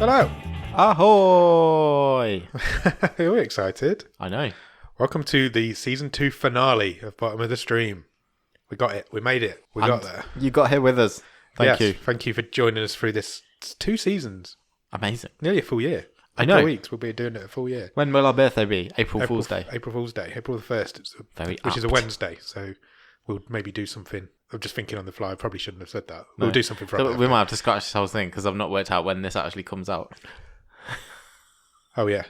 Hello. Ahoy! We're excited. I know. Welcome to the season 2 finale of Bottom of the Stream. We got it. We made it. We got there. You got here with us. Thank you. Thank you for joining us through this 2 seasons. Amazing. Nearly a full year. I know. 4 weeks. We'll be doing it a full year. When will our birthday be? April Fool's Day. April Fool's Day. April the 1st. Which is a Wednesday. So we'll maybe do something. I'm just thinking on the fly. I probably shouldn't have said that. We'll do something for We might have to scratch this whole thing because I've not worked out when this actually comes out. Oh, yeah.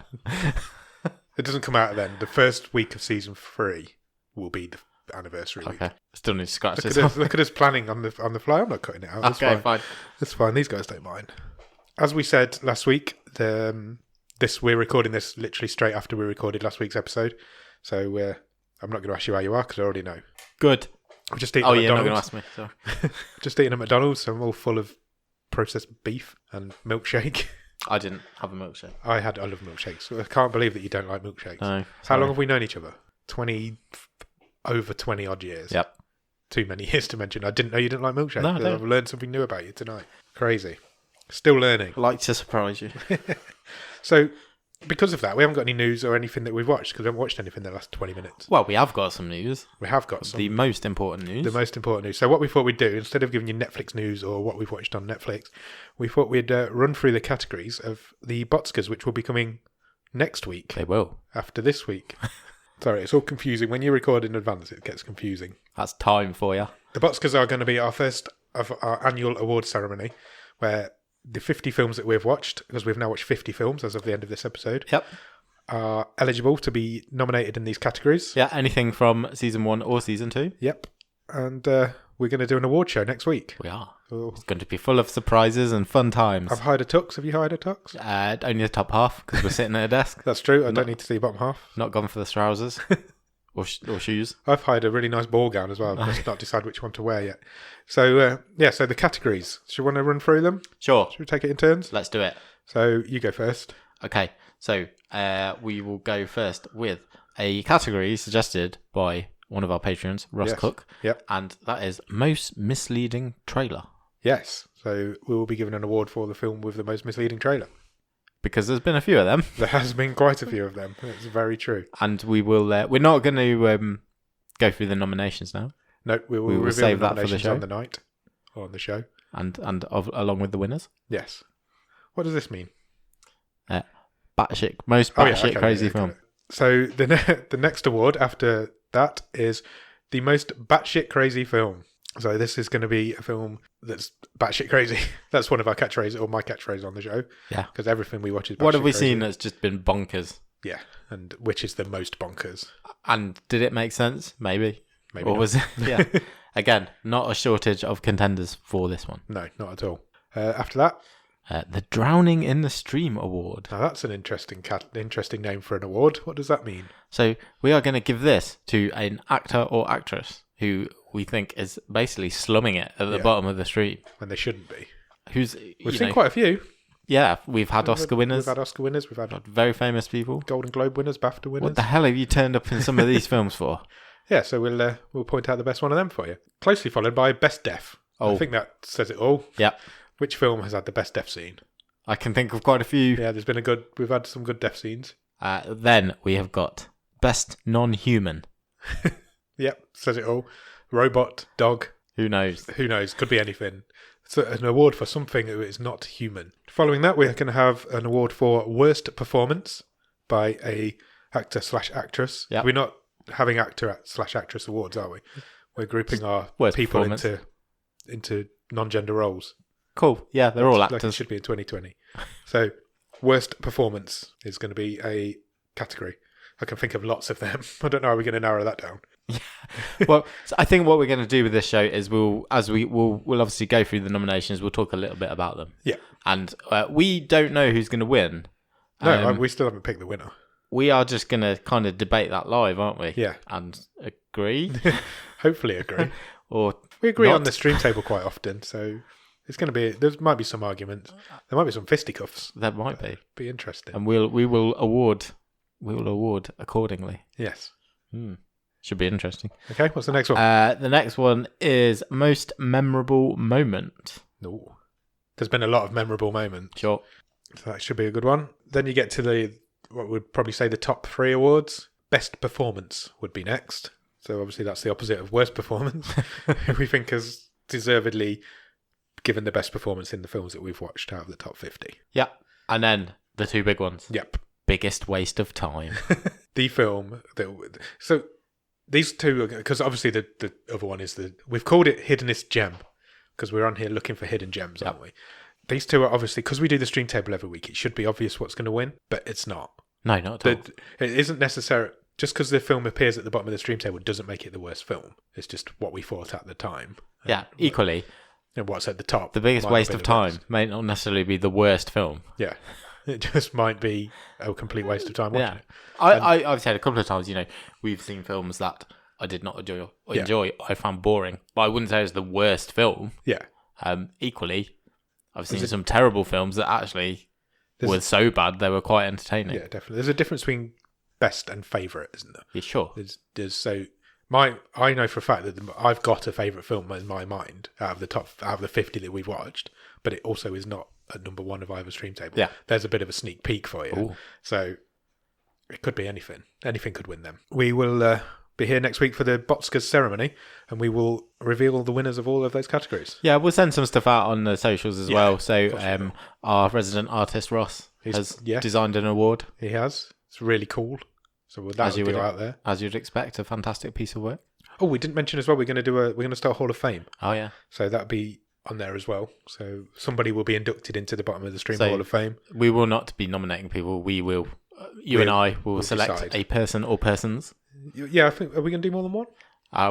It doesn't come out then. The first week of season 3 will be the anniversary week. Okay. Still need to scratch this. Look at us planning on the fly. I'm not cutting it out. That's okay, fine. That's fine. These guys don't mind. As we said last week, we're recording this literally straight after we recorded last week's episode. So I'm not going to ask you how you are because I already know. Good. I've just eaten at you're not McDonald's. going to ask me. So. Just eating at McDonald's, so I'm all full of processed beef and milkshake. I didn't have a milkshake. I love milkshakes. I can't believe that you don't like milkshakes. No. How long have we known each other? Over 20 odd years. Yep. Too many years to mention. I didn't know you didn't like milkshakes. No, I don't. I've learned something new about you tonight. Crazy. Still learning. I'd like to surprise you. So, because of that, we haven't got any news or anything that we've watched because we haven't watched anything in the last 20 minutes. Well, we have got some news. We have got some. The most important news. The most important news. So what we thought we'd do, instead of giving you Netflix news or what we've watched on Netflix, we thought we'd run through the categories of the Botskas, which will be coming next week. They will. After this week. Sorry, it's all confusing. When you record in advance, it gets confusing. That's time for you. The Botskas are going to be our first of our annual award ceremony, where the 50 films that we've watched, because we've now watched 50 films as of the end of this episode, Yep. are eligible to be nominated in these categories. Yeah, anything from season 1 or season 2. Yep. And we're going to do an award show next week. We are. So It's going to be full of surprises and fun times. I've hired a tux. Have you hired a tux? Only the top half because we're sitting at a desk. That's true. I don't need to see the bottom half. Not gone for the trousers or shoes. I've hired a really nice ball gown as well. I've just not decided which one to wear yet. So, so the categories. Do you want to run through them? Sure. Should we take it in turns? Let's do it. So, you go first. Okay. So we will go first with a category suggested by one of our patrons, Ross Yes. Cook. Yep. And that is most misleading trailer. Yes. So, we will be given an award for the film with the most misleading trailer. Because there's been a few of them. There has been quite a few of them. It's very true. And we will. We're not going to go through the nominations now. No, we will reveal save the that for the nominations show. on the night. Or on the show. And along with the winners. Yes. What does this mean? Most batshit crazy got film. it. So the next award after that is the most batshit crazy film. So this is going to be a film that's batshit crazy. That's one of our catchphrases, or my catchphrase on the show. Yeah. Because everything we watch is batshit What have we crazy. seen that's just been bonkers? Yeah. And which is the most bonkers? And did it make sense? Maybe. Maybe Or not. was it? Yeah. Again, not a shortage of contenders for this one. No, not at all. After that, The Drowning in the Stream Award. now that's an interesting name for an award. What does that mean? So we are going to give this to an actor or actress who we think is basically slumming it at the Yeah. bottom of the street. When they shouldn't be. Who's We've seen quite a few. Yeah, we've had Oscar winners, We've had Oscar winners. We've had very famous people. Golden Globe winners, BAFTA winners. What the hell have you turned up in some of these films for? Yeah, so we'll point out the best one of them for you. Closely followed by Best Deaf. Oh. I think that says it all. Yep. Which film has had the best death scene? I can think of quite a few. Yeah, we've had some good death scenes. Then we have got Best Non-Human. Yep, says it all. Robot, dog, Who knows? who knows? Could be anything. It's an award for something that is not human. Following that, we're going to have an award for Worst Performance by a actor/actress. Yep. We're not having actor/actress awards, are we? We're grouping our Worst people performance. into non-gender roles. Cool. Yeah, they're all Like it actors. should be in 2020. So, worst performance is going to be a category. I can think of lots of them. I don't know how we're going to narrow that down. Well, so I think what we're going to do with this show is we'll obviously go through the nominations. We'll talk a little bit about them. Yeah. And we don't know who's going to win. No, we still haven't picked the winner. We are just going to kind of debate that live, aren't we? Yeah. And agree. Hopefully agree. Or We agree not. on the stream table quite often, so it's going to be. There might be some arguments. There might be some fisticuffs. There might be. Be interesting. And we will award accordingly. Yes. Should be interesting. Okay, what's the next one? The next one is most memorable moment. No. There's been a lot of memorable moments. Sure. So that should be a good one. Then you get to what would probably say the top 3 awards. Best performance would be next. So obviously that's the opposite of worst performance. We think has deservedly given the best performance in the films that we've watched out of the top 50. Yeah. And then the 2 big ones. Yep. Biggest waste of time. The film so these 2, because obviously the other one is we've called it Hiddenest Gem because we're on here looking for hidden gems, aren't we? These 2 are obviously, because we do the stream table every week, it should be obvious what's going to win, but it's not. No, not at all. It isn't necessary. Just because the film appears at the bottom of the stream table doesn't make it the worst film. It's just what we thought at the time. Yeah, equally. And what's at the top. The biggest waste of time may not necessarily be the worst film. Yeah. It just might be a complete waste of time watching it. I've said a couple of times, we've seen films that I did not enjoy, I found boring, but I wouldn't say it's the worst film. Yeah. Equally, I've seen some terrible films that actually were so bad they were quite entertaining. Yeah, definitely. There's a difference between best and favourite, isn't there? Yeah, sure. I know for a fact that I've got a favourite film in my mind out of the 50 that we've watched, but it also is not at number 1 of either stream table. Yeah. There's a bit of a sneak peek for you. Ooh. So it could be anything. Anything could win them. We will be here next week for the Botskas ceremony, and we will reveal the winners of all of those categories. Yeah, we'll send some stuff out on the socials as well. So our resident artist Ross has designed an award. He has. It's really cool. So that will go out there. As you'd expect, a fantastic piece of work. Oh, we didn't mention as well, we're going to start Hall of Fame. Oh, yeah. So that'll be on there as well. So somebody will be inducted into the bottom of the stream Hall of Fame. We will not be nominating people. We will, and I will select decide. A person or persons. Yeah, I think, are we going to do more than one?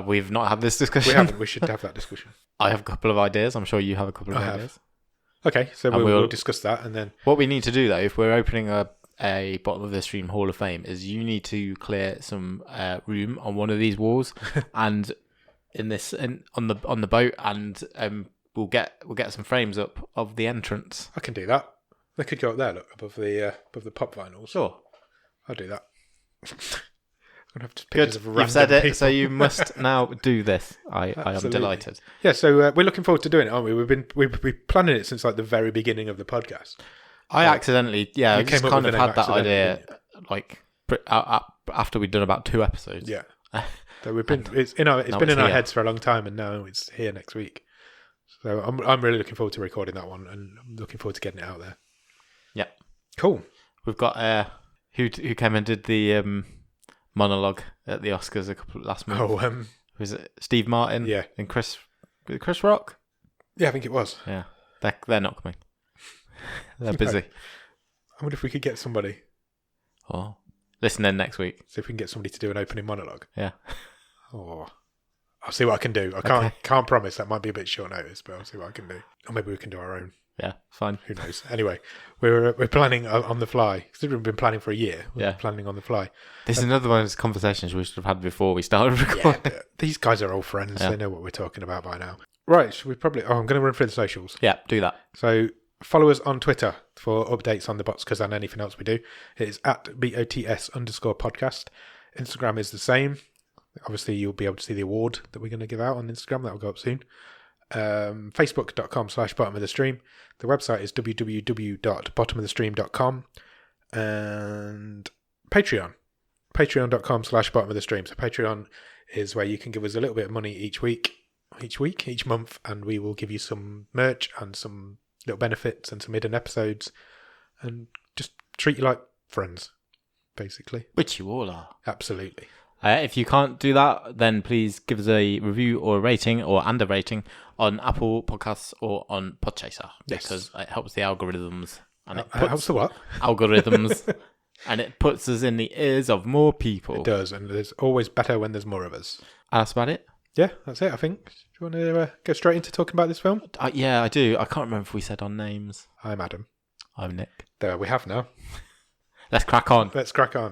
We've not had this discussion. We haven't. We should have that discussion. I have a couple of ideas. I'm sure you have a couple of ideas. Okay, so we'll discuss that, and then what we need to do though, if we're opening a bottom of the stream Hall of Fame, is you need to clear some room on one of these walls, and on the boat, and we'll get some frames up of the entrance. I can do that. They could go up there, look, above the pop vinyls. Sure, I'll do that. I'm gonna have to good. You've said it, people. So you must now do this. I am delighted. Yeah, so we're looking forward to doing it, aren't we? We've been planning it since like the very beginning of the podcast. I accidentally, I just kind of had that idea, like after we'd done about 2 episodes. Yeah, so it's been in our heads for a long time, and now it's here next week. So I'm really looking forward to recording that one, and I'm looking forward to getting it out there. Yeah, cool. We've got who came and did the monologue at the Oscars last month. Oh, was it Steve Martin? Yeah, and Chris Rock. Yeah, I think it was. Yeah, they're not coming. They're busy. I wonder if we could get somebody. Oh, listen in next week. See if we can get somebody to do an opening monologue. Yeah. Oh, I'll see what I can do. I can't promise. That might be a bit short notice, but I'll see what I can do. Or maybe we can do our own. Yeah, fine. Who knows? Anyway, we're planning on the fly. Because we've been planning for a year. We're planning on the fly. This is another one of those conversations we should have had before we started recording. Yeah, these guys are old friends. Yeah. They know what we're talking about by now. Right, should we probably... Oh, I'm going to run through the socials. Yeah, do that. So... Follow us on Twitter for updates on the Botskas and anything else we do. It is at BOTS_podcast. Instagram is the same. Obviously, you'll be able to see the award that we're going to give out on Instagram. That will go up soon. Facebook.com/bottom of the stream. The website is www.bottomofthestream.com. And Patreon. Patreon.com/bottom of the stream. So Patreon is where you can give us a little bit of money each month, and we will give you some merch and some little benefits and some hidden episodes, and just treat you like friends, basically. Which you all are. Absolutely. If you can't do that, then please give us a review or a rating and a rating on Apple Podcasts or on Podchaser, because it helps the algorithms. And it helps the what? Algorithms. And it puts us in the ears of more people. It does, and it's always better when there's more of us. And that's about it. Yeah, that's it, I think. Do you want to go straight into talking about this film? Yeah, I do. I can't remember if we said our names. I'm Adam. I'm Nick. There, we have now. Let's crack on. Let's crack on.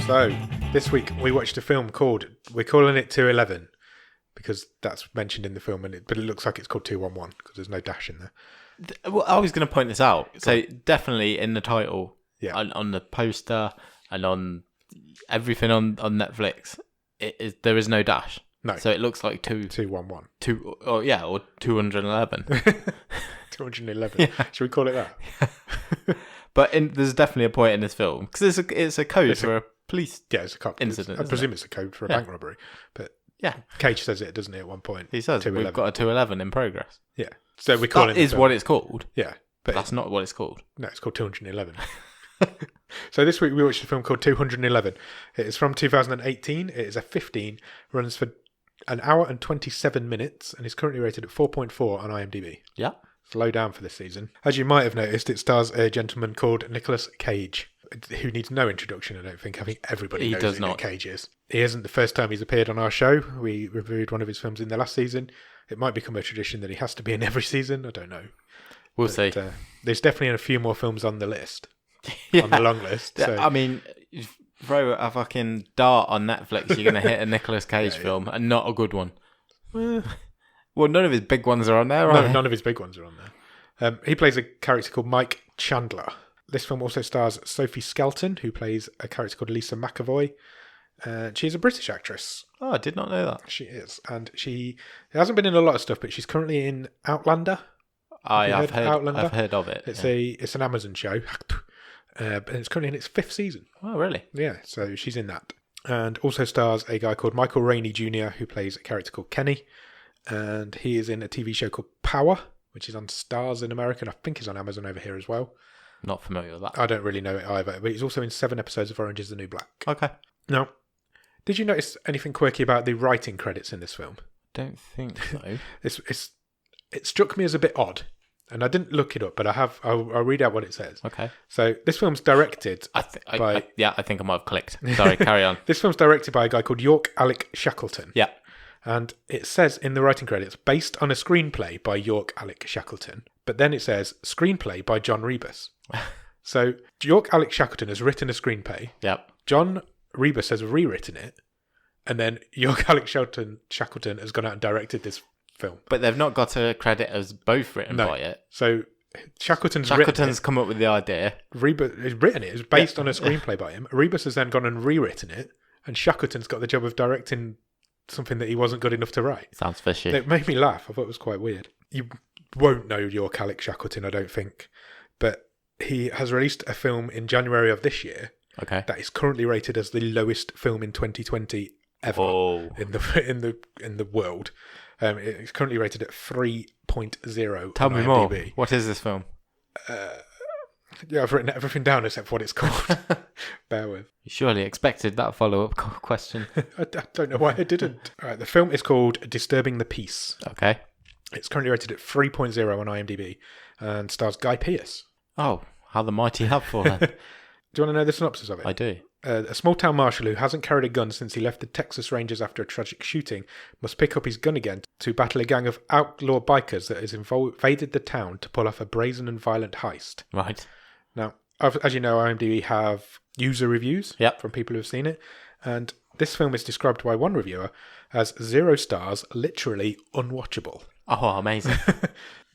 So, this week we watched a film called, we're calling it 211, because that's mentioned in the film, but it looks like it's called 211, because there's no dash in there. Well, I was going to point this out. So definitely in the title, on the poster, and on everything on Netflix, there is no dash. No. So it looks like 211. Or 211. 211. Yeah. Should we call it that? But there's definitely a point in this film because it's a code for a police. Yeah, it's a cop incident. I presume it's a code for a bank robbery. But yeah, Cage says it, doesn't he? At one point, he says we've got a 211 in progress. Yeah, so we call it. That is what it's called. Yeah, but that's not what it's called. No, it's called 211. So this week we watched a film called 211. It is from 2018. It is a 15. Runs for an hour and 27 minutes, and is currently rated at 4.4 on IMDb. Yeah. Low down for this season. As you might have noticed, it stars a gentleman called Nicolas Cage, who needs no introduction, I don't think. I think everybody knows who Nick Cage is. He isn't the first time he's appeared on our show. We reviewed one of his films in the last season. It might become a tradition that he has to be in every season. I don't know. We'll see. There's definitely a few more films on the list, on the long list. So. I mean, throw a fucking dart on Netflix, you're going to hit a Nicolas Cage film, and not a good one. Well, none of his big ones are on there, right? No, none of his big ones are on there. He plays a character called Mike Chandler. This film also stars Sophie Skelton, who plays a character called Lisa McAvoy. She's a British actress. Oh, I did not know that. She is. And she hasn't been in a lot of stuff, but she's currently in Outlander. I've heard of it. It's an Amazon show. And it's currently in its 5th season. Oh, really? Yeah, so she's in that. And also stars a guy called Michael Rainey Jr., who plays a character called Kenny. And he is in a TV show called Power, which is on Stars in America, and I think is on Amazon over here as well. Not familiar with that. I don't really know it either, but he's also in 7 episodes of Orange is the New Black. Okay. Now, did you notice anything quirky about the writing credits in this film? Don't think so. It struck me as a bit odd, and I didn't look it up, but I'll read out what it says. Okay. So this film's directed I think I might have clicked. Sorry, carry on. This film's directed by a guy called York Alec Shackleton. Yeah. And it says in the writing credits, based on a screenplay by York Alec Shackleton. But then it says, screenplay by John Rebus. So York Alec Shackleton has written a screenplay. Yep. John Rebus has rewritten it. And then York Alec Shackleton has gone out and directed this film. But they've not got a credit as both written by it. So Shackleton's come up with the idea. Rebus has written it. It's based on a screenplay by him. Rebus has then gone and rewritten it. And Shackleton's got the job of directing something that he wasn't good enough to write. Sounds fishy. It made me laugh. I thought it was quite weird. You won't know York Alec Shackleton, I don't think. But he has released a film in January of this year. Okay. That is currently rated as the lowest film in 2020 ever in the world. It's currently rated at 3.0. Tell me IMDb. more. What is this film? Yeah, I've written everything down except for what it's called. Bear with. You surely expected that follow-up question. I don't know why I didn't. All right, the film is called Disturbing the Peace. Okay. It's currently rated at 3.0 on IMDb and stars Guy Pearce. Oh, how the mighty have fallen. Do you want to know the synopsis of it? I do. A small-town marshal who hasn't carried a gun since he left the Texas Rangers after a tragic shooting must pick up his gun again to battle a gang of outlaw bikers that has invaded the town to pull off a brazen and violent heist. Right. Now, as you know, IMDb have user reviews from people who have seen it, and this film is described by one reviewer as 0 stars, literally unwatchable. Oh, amazing.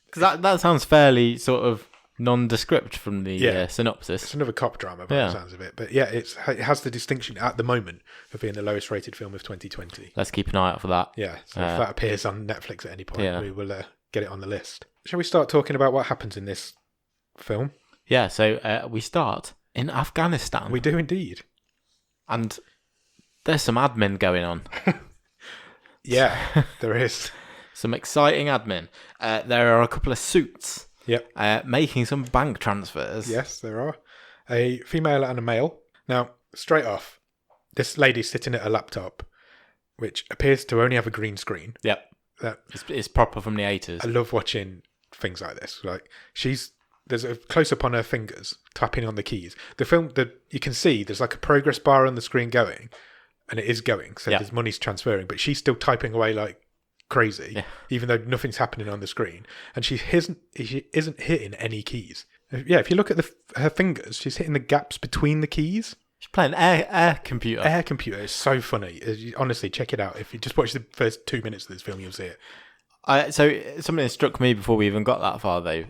Because that sounds fairly sort of nondescript from the synopsis. It's another cop drama by the sounds of it. But yeah, it has the distinction at the moment of being the lowest rated film of 2020. Let's keep an eye out for that. Yeah, so if that appears on Netflix at any point, we will get it on the list. Shall we start talking about what happens in this film? Yeah, so we start in Afghanistan. We do indeed. And there's some admin going on. Yeah, there is. Some exciting admin. There are a couple of suits. Yep. Making some bank transfers. Yes, there are. A female and a male. Now, straight off, this lady's sitting at a laptop, which appears to only have a green screen. Yep. It's proper from the 80s. I love watching things like this. Like, there's a close-up on her fingers, tapping on the keys. The film, you can see there's like a progress bar on the screen going, and it is going, so there's money's transferring, but she's still typing away like crazy, even though nothing's happening on the screen, and she isn't hitting any keys. Yeah, if you look at her fingers, she's hitting the gaps between the keys. She's playing air computer. Air computer is so funny. Honestly, check it out. If you just watch the first 2 minutes of this film, you'll see it. So something that struck me before we even got that far, though.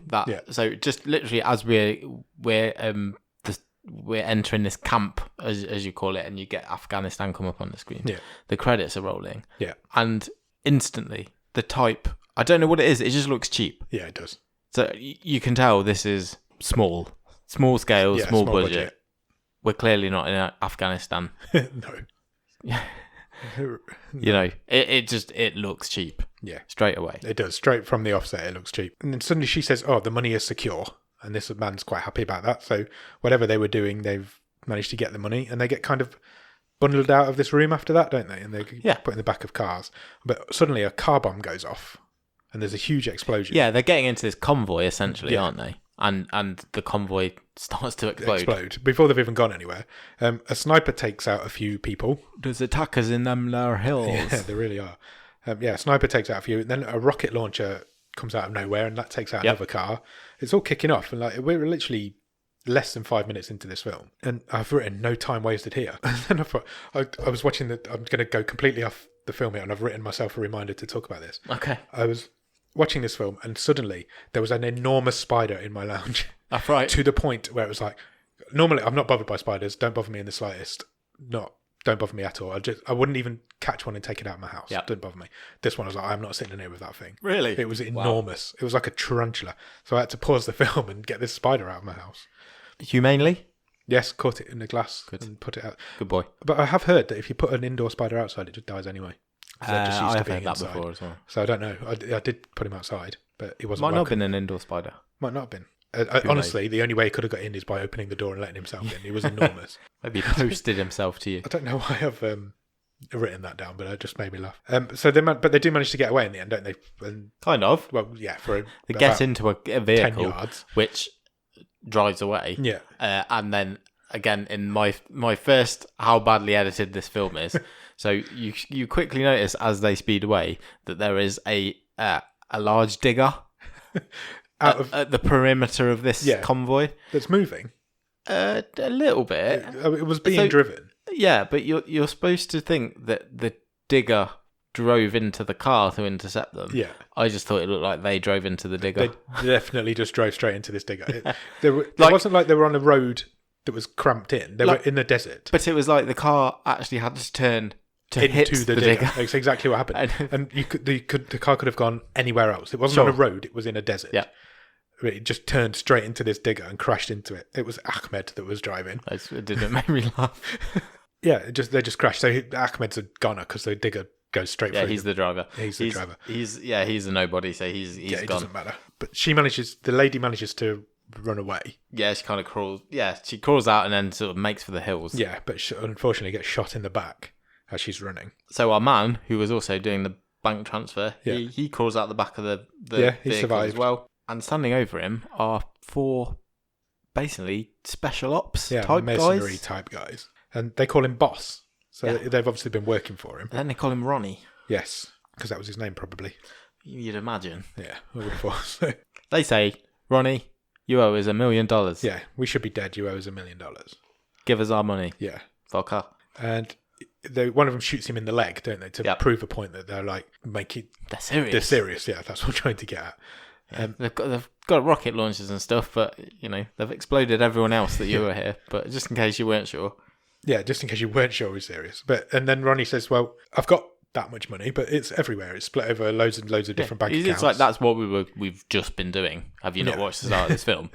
So just literally as we're the we're entering this camp, as you call it, and you get Afghanistan come up on the screen. Yeah. The credits are rolling. Yeah. And instantly, the type, I don't know what it is, it just looks cheap. Yeah, it does. So you can tell this is small scale, small budget. We're clearly not in Afghanistan. No. You know, it looks cheap. Yeah. Straight away. It does. Straight from the offset, it looks cheap. And then suddenly she says, oh, the money is secure. And this man's quite happy about that. So whatever they were doing, they've managed to get the money. And they get kind of bundled out of this room after that, don't they? And they get put in the back of cars. But suddenly a car bomb goes off. And there's a huge explosion. Yeah, they're getting into this convoy, essentially, aren't they? And the convoy starts to explode. Before they've even gone anywhere. A sniper takes out a few people. There's attackers in them there hills. Yeah, there really are. A sniper takes out a few. And then a rocket launcher comes out of nowhere, and that takes out another car. It's all kicking off, and like we're literally less than 5 minutes into this film, and I've written no time wasted here. And then I thought I was watching I'm going to go completely off the film here, and I've written myself a reminder to talk about this. Okay. I was watching this film, and suddenly there was an enormous spider in my lounge. That's right. To the point where it was like, normally I'm not bothered by spiders. Don't bother me in the slightest. Don't bother me at all. I wouldn't even catch one and take it out of my house. Don't bother me. This one I was like, I'm not sitting in here with that thing. Really? It was enormous. It was like a tarantula. So I had to pause the film and get this spider out of my house. Humanely? Yes, caught it in the glass and put it out. Good boy. But I have heard that if you put an indoor spider outside, it just dies anyway. I have heard that before as well. So I don't know. I did put him outside, but it wasn't Might not have welcome. been an indoor spider. Might not have been. Honestly, the only way he could have got in is by opening the door and letting himself in. He was enormous. Maybe he posted himself to you. I don't know why I've written that down, but it just made me laugh. So they do manage to get away in the end, don't they? And, kind of. Well, yeah. They get into a vehicle 10 yards. which drives away. Yeah. And then again, in my first how badly edited this film is, so you quickly notice as they speed away that there is a large digger at the perimeter of this convoy that's moving. A little bit. It was being driven. Yeah, but you're supposed to think that the digger drove into the car to intercept them. Yeah. I just thought it looked like they drove into the digger. They definitely just drove straight into this digger. It wasn't like they were on a road that was cramped in. They were in the desert. But it was like the car actually had to turn to hit the digger. That's exactly what happened. And the car could have gone anywhere else. It wasn't on a road. It was in a desert. Yeah. It just turned straight into this digger and crashed into it. It was Ahmed that was driving. It didn't make me laugh. Yeah, they just crashed. So Ahmed's a goner because the digger goes straight through. Yeah, he's the driver. He's the driver. He's a nobody, so he's gone. It doesn't matter. But the lady manages to run away. Yeah, she kind of crawls. Yeah, she crawls out and then sort of makes for the hills. Yeah, but she unfortunately gets shot in the back as she's running. So our man, who was also doing the bank transfer, he crawls out the back of the he vehicle survived as well. And standing over him are 4 basically special ops type mercenary guys. Type guys. And they call him Boss. So they've obviously been working for him. And then they call him Ronnie. Yes, because that was his name probably. You'd imagine. Yeah, I would have thought. They say, Ronnie, you owe us $1 million. Yeah, we should be dead. You owe us $1 million. Give us our money. Yeah. Fucker. And one of them shoots him in the leg, don't they? To prove a point that they're like, they're serious. They're serious, yeah. That's what I'm trying to get at. They've got rocket launchers and stuff, but they've exploded everyone else that you were here. But just in case you weren't sure, just in case you weren't sure we're serious. And then Ronnie says, "Well, I've got that much money, but it's everywhere. It's split over loads and loads of different bank accounts." It's like that's what we've just been doing. Have you not watched the start of this film?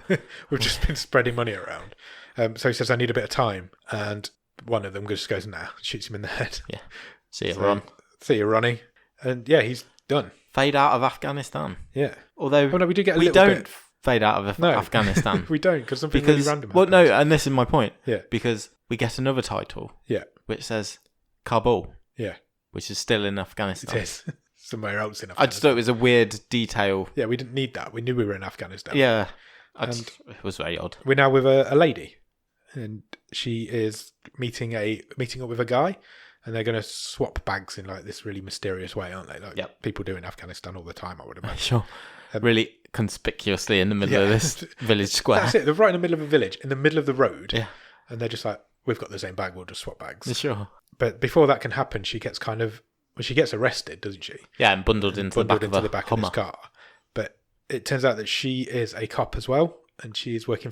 We've just been spreading money around. So he says, "I need a bit of time," and one of them just goes, "Nah," shoots him in the head. Yeah. See you, Ron. See you, Ronnie. And he's done. Fade out of Afghanistan. Yeah. Although we do get we don't fade out of Afghanistan. We don't, because something really random happens. Well, no, and this is my point. Yeah. Because we get another title. Yeah. Which says Kabul. Yeah. Which is still in Afghanistan. It is. Somewhere else in Afghanistan. I just thought it was a weird detail. Yeah, we didn't need that. We knew we were in Afghanistan. Yeah. It was very odd. We're now with a lady. And she is meeting up with a guy. And they're going to swap bags in like this really mysterious way, aren't they? Like people do in Afghanistan all the time, I would imagine. Sure. Really conspicuously in the middle of this village square. That's it. They're right in the middle of a village, in the middle of the road. Yeah. And they're just like, we've got the same bag, we'll just swap bags. Sure. But before that can happen, she gets she gets arrested, doesn't she? Yeah, and bundled into the back of his car. But it turns out that she is a cop as well. and she works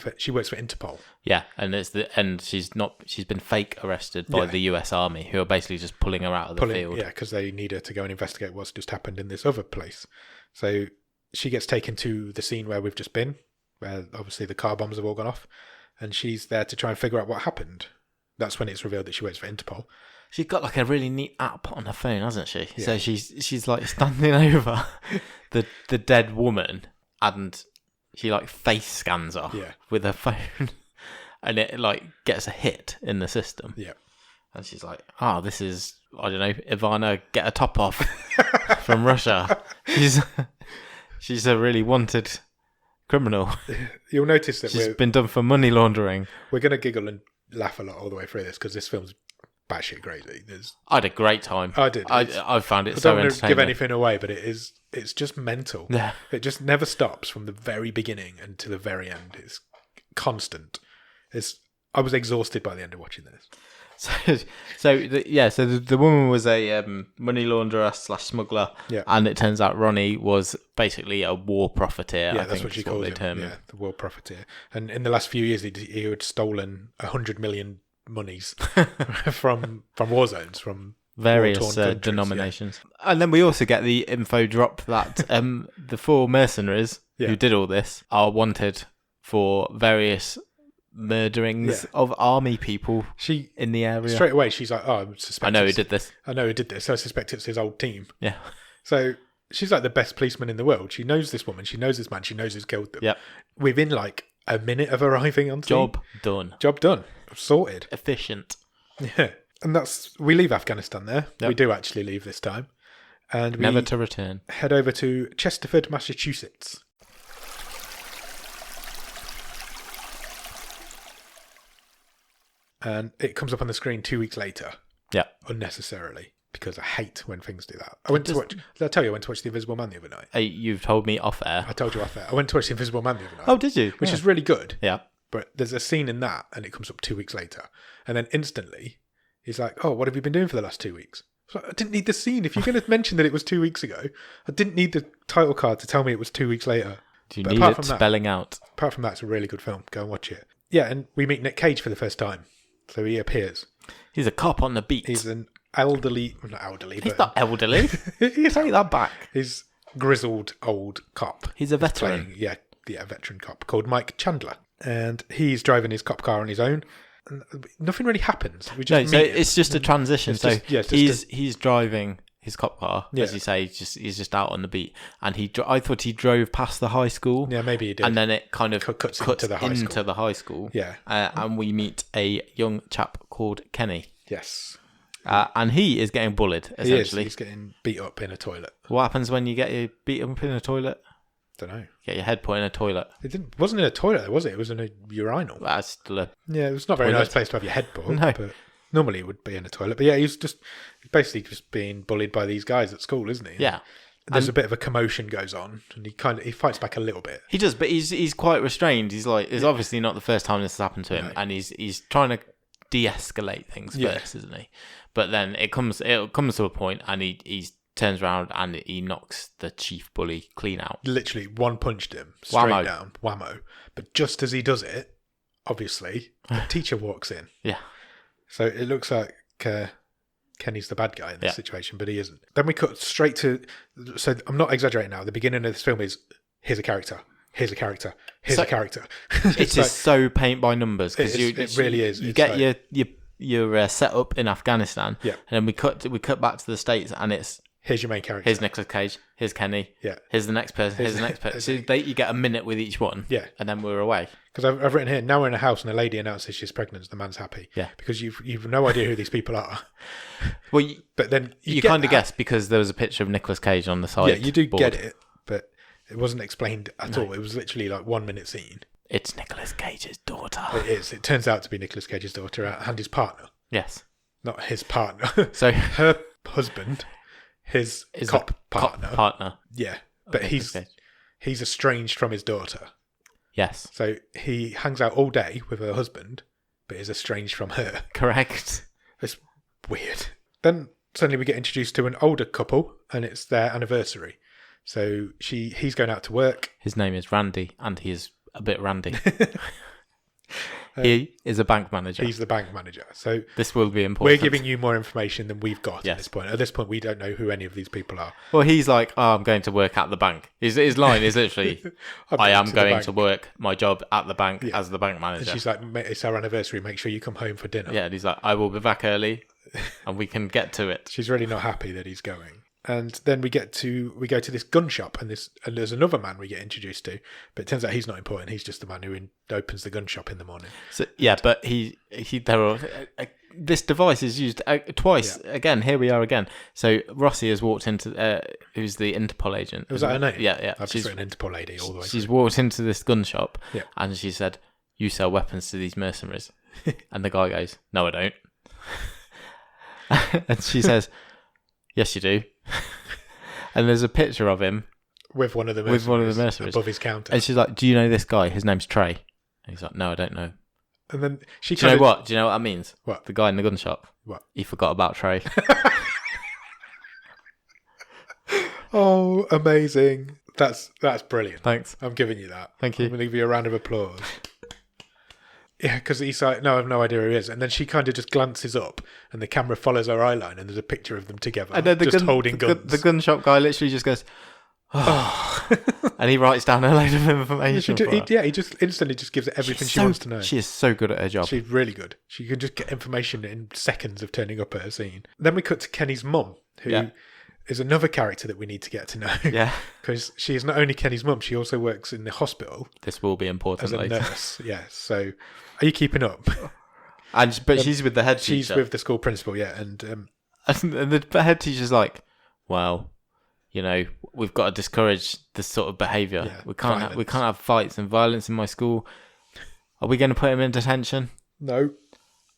for Interpol. Yeah, and she's been fake arrested by the US Army, who are basically just pulling her out of the field. Yeah, because they need her to go and investigate what's just happened in this other place. So she gets taken to the scene where we've just been, where obviously the car bombs have all gone off, and she's there to try and figure out what happened. That's when it's revealed that she works for Interpol. She's got like a really neat app on her phone, hasn't she? Yeah. So she's like standing over the dead woman, and she like face scans her with her phone, and it like gets a hit in the system. Yeah, and she's like, this is, I don't know, Ivana, get a top off from Russia. She's a really wanted criminal. You'll notice that she's been done for money laundering. We're gonna giggle and laugh a lot all the way through this because this film's batshit crazy. I had a great time. I did. I found it I so entertaining. don't want to give anything away, but it's just mental. Yeah. It just never stops from the very beginning and to the very end. It's constant. I was exhausted by the end of watching this. So the woman was a money launderer / smuggler, and it turns out Ronnie was basically a war profiteer. Yeah, that's what she calls him. Yeah, the war profiteer. And in the last few years, he had stolen 100 million monies from war zones, from various denominations. Yeah. And then we also get the info drop that the 4 mercenaries who did all this are wanted for various murderings of army people in the area. Straight away, she's like, I know who did this. I suspect it's his old team. Yeah. So she's like the best policeman in the world. She knows this woman. She knows this man. She knows who's killed them. Yep. Within like a minute of arriving on scene. Job done. Sorted. Efficient. Yeah. And we leave Afghanistan there. Yep. We do actually leave this time. And we never to return. Head over to Chesterford, Massachusetts. And it comes up on the screen 2 weeks later. Yeah. Unnecessarily. Because I hate when things do that. Did I tell you I went to watch The Invisible Man the other night? You've told me off air. I told you off air. I went to watch The Invisible Man the other night. Oh, did you? Which is really good. Yeah. But there's a scene in that, and it comes up 2 weeks later. And then instantly, he's like, what have you been doing for the last 2 weeks? So I didn't need the scene. If you're going to mention that it was 2 weeks ago, I didn't need the title card to tell me it was 2 weeks later. Do you need it spelling out? Apart from that, it's a really good film. Go and watch it. Yeah, and we meet Nick Cage for the first time. So he appears. He's a cop on the beat. He's an elderly... Not elderly, He's not elderly. You take that back. He's grizzled old cop. He's a veteran. A veteran cop called Mike Chandler. And he's driving his cop car on his own. And nothing really happens. It's just a transition. He's driving his cop car, as you say. He's just out on the beat, and I thought he drove past the high school. Yeah, maybe he did. And then it kind of cuts into the high school. Yeah, and we meet a young chap called Kenny. Yes. And he is getting bullied. Essentially, he's getting beat up in a toilet. What happens when you get beat up in a toilet? Don't know. Get your head put in a toilet. Wasn't in a toilet, was it? It was in a urinal. That's still it was not a very nice place to have your head put. No. But normally it would be in a toilet. But yeah, he's basically just being bullied by these guys at school, isn't he? Yeah. There's a bit of a commotion goes on, and he fights back a little bit. He does, but he's quite restrained. He's like, it's obviously not the first time this has happened to him, and he's trying to de-escalate things first, isn't he? But then it comes to a point, and he turns around and he knocks the chief bully clean out. Literally one punched him straight down, whammo. But just as he does it, obviously the teacher walks in. Yeah. So it looks like Kenny's the bad guy in this situation, but he isn't. Then we cut straight to. So I'm not exaggerating now. The beginning of this film is here's a character. Here's a character. Here's a character. It is so paint by numbers because it really is. You get your set up in Afghanistan, and then we cut back to the States, and it's here's your main character. Here's Nicolas Cage. Here's Kenny. Yeah. Here's the next person. Here's the next person. So you get a minute with each one. Yeah. And then we're away. Because I've written here, now we're in a house and a lady announces she's pregnant. The man's happy. Yeah. Because you've no idea who these people are. Well, but then you kind of guess because there was a picture of Nicolas Cage on the side. Yeah, you do get it, but it wasn't explained at all. It was literally like 1 minute scene. It's Nicolas Cage's daughter. It is. It turns out to be Nicolas Cage's daughter and his partner. Yes. Not his partner. So her husband, his cop partner. Yeah, but he's estranged from his daughter. Yes. So he hangs out all day with her husband, but is estranged from her. Correct. It's weird. Then suddenly we get introduced to an older couple, and it's their anniversary. So he's going out to work. His name is Randy, and he is a bit randy. He is a bank manager. He's the bank manager. So this will be important. We're giving you more information than we've got at this point. At this point, we don't know who any of these people are. Well, he's like, oh, I'm going to work at the bank. His line is literally, I am going to work my job at the bank as the bank manager. And she's like, it's our anniversary. Make sure you come home for dinner. Yeah, and he's like, I will be back early and we can get to it. She's really not happy that he's going. And then we go to this gun shop, and there's another man we get introduced to, but it turns out he's not important. He's just the man who opens the gun shop in the morning. So yeah, but this device is used twice. Yeah. Again, here we are again. So Rossi has walked into who's the Interpol agent. Was that her name? Yeah. I've just written Interpol lady all the way. She's walked into this gun shop, and she said, "You sell weapons to these mercenaries," and the guy goes, "No, I don't." And she says, "Yes, you do." And there's a picture of him with one of the mercenaries above his counter. And she's like, "Do you know this guy? His name's Trey." And he's like, "No, I don't know." And then she Do you know what? Do you know what that means? What? The guy in the gun shop. What? He forgot about Trey. Oh, amazing! That's brilliant. Thanks. I'm giving you that. Thank you. I'm going to give you a round of applause. Yeah, because he's like, no, I have no idea who he is. And then she kind of just glances up, and the camera follows her eye line, and there's a picture of them together, and then holding guns. The gun shop guy literally just goes, oh. And he writes down a load of information. He just instantly just gives it everything she wants to know. She is so good at her job. She's really good. She can just get information in seconds of turning up at her scene. Then we cut to Kenny's mum, who is another character that we need to get to know. Yeah. Because she is not only Kenny's mum, she also works in the hospital. This will be important as a later. Nurse. Yeah. So, are you keeping up? But she's with the head teacher. She's with the school principal, and the head teacher's like, well, we've got to discourage this sort of behaviour. Yeah, we can't have fights and violence in my school. Are we going to put him in detention? No.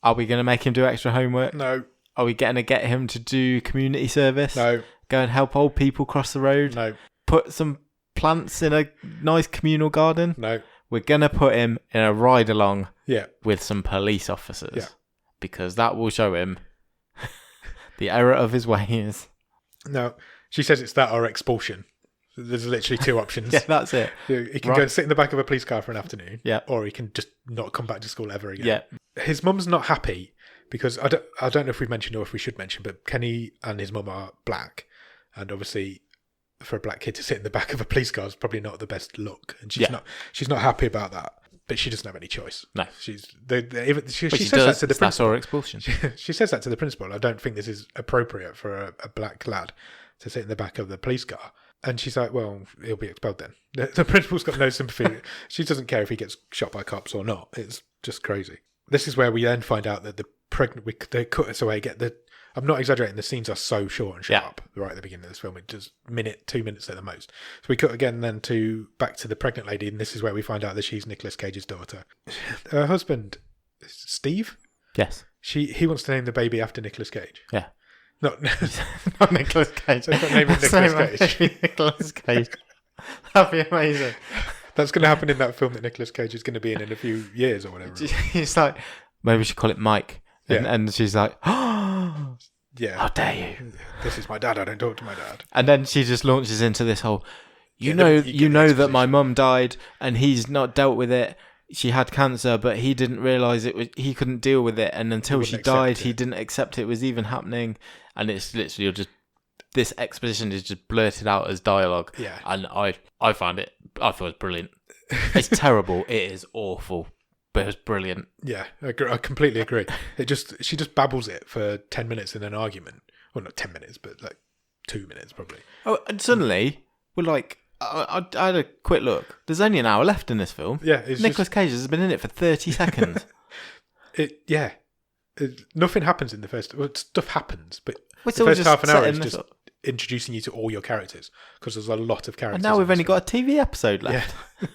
Are we going to make him do extra homework? No. Are we going to get him to do community service? No. Go and help old people cross the road? No. Put some plants in a nice communal garden? No. We're going to put him in a ride along with some police officers because that will show him the error of his ways. No. She says it's that or expulsion. There's literally two options. Yeah, that's it. He can go and sit in the back of a police car for an afternoon. Yeah. Or he can just not come back to school ever again. Yeah. His mum's not happy because I don't know if we mentioned or if we should mention, but Kenny and his mum are black. And obviously for a black kid to sit in the back of a police car is probably not the best look. And she's not happy about that. But she doesn't have any choice. No. She says that to the principal. That's our expulsion. She says that to the principal. I don't think this is appropriate for a black lad to sit in the back of the police car. And she's like, well, he'll be expelled then. The principal's got no sympathy. She doesn't care if he gets shot by cops or not. It's just crazy. This is where we then find out that they cut us away. I'm not exaggerating. The scenes are so short and sharp right at the beginning of this film. It's just 2 minutes at the most. So we cut again then back to the pregnant lady, and this is where we find out that she's Nicolas Cage's daughter. Her husband, Steve? Yes. He wants to name the baby after Nicolas Cage. Yeah. Not Nicolas Cage. So not name him Nicolas Cage. Nicolas Cage. That'd be amazing. That's going to happen in that film that Nicolas Cage is going to be in a few years or whatever. He's like, maybe we should call it Mike. And she's like, oh, yeah. How dare you? This is my dad. I don't talk to my dad. And then she just launches into this whole, you know that my mum died and he's not dealt with it. She had cancer, but he didn't realise he couldn't deal with it. And until she died, he didn't accept it was even happening. And it's literally just, this exposition is just blurted out as dialogue. Yeah. And I thought it was brilliant. It's terrible. It is awful. But it was brilliant. Yeah, I completely agree. She just babbles it for 10 minutes in an argument. Well, not 10 minutes, but like 2 minutes probably. Oh, and suddenly we're like, I had a quick look. There's only an hour left in this film. Yeah, Nicolas Cage has been in it for 30 seconds. Nothing happens in the first. Well, stuff happens, but the first half an hour is just introducing you to all your characters because there's a lot of characters. And now we've only got a TV episode left. Yeah.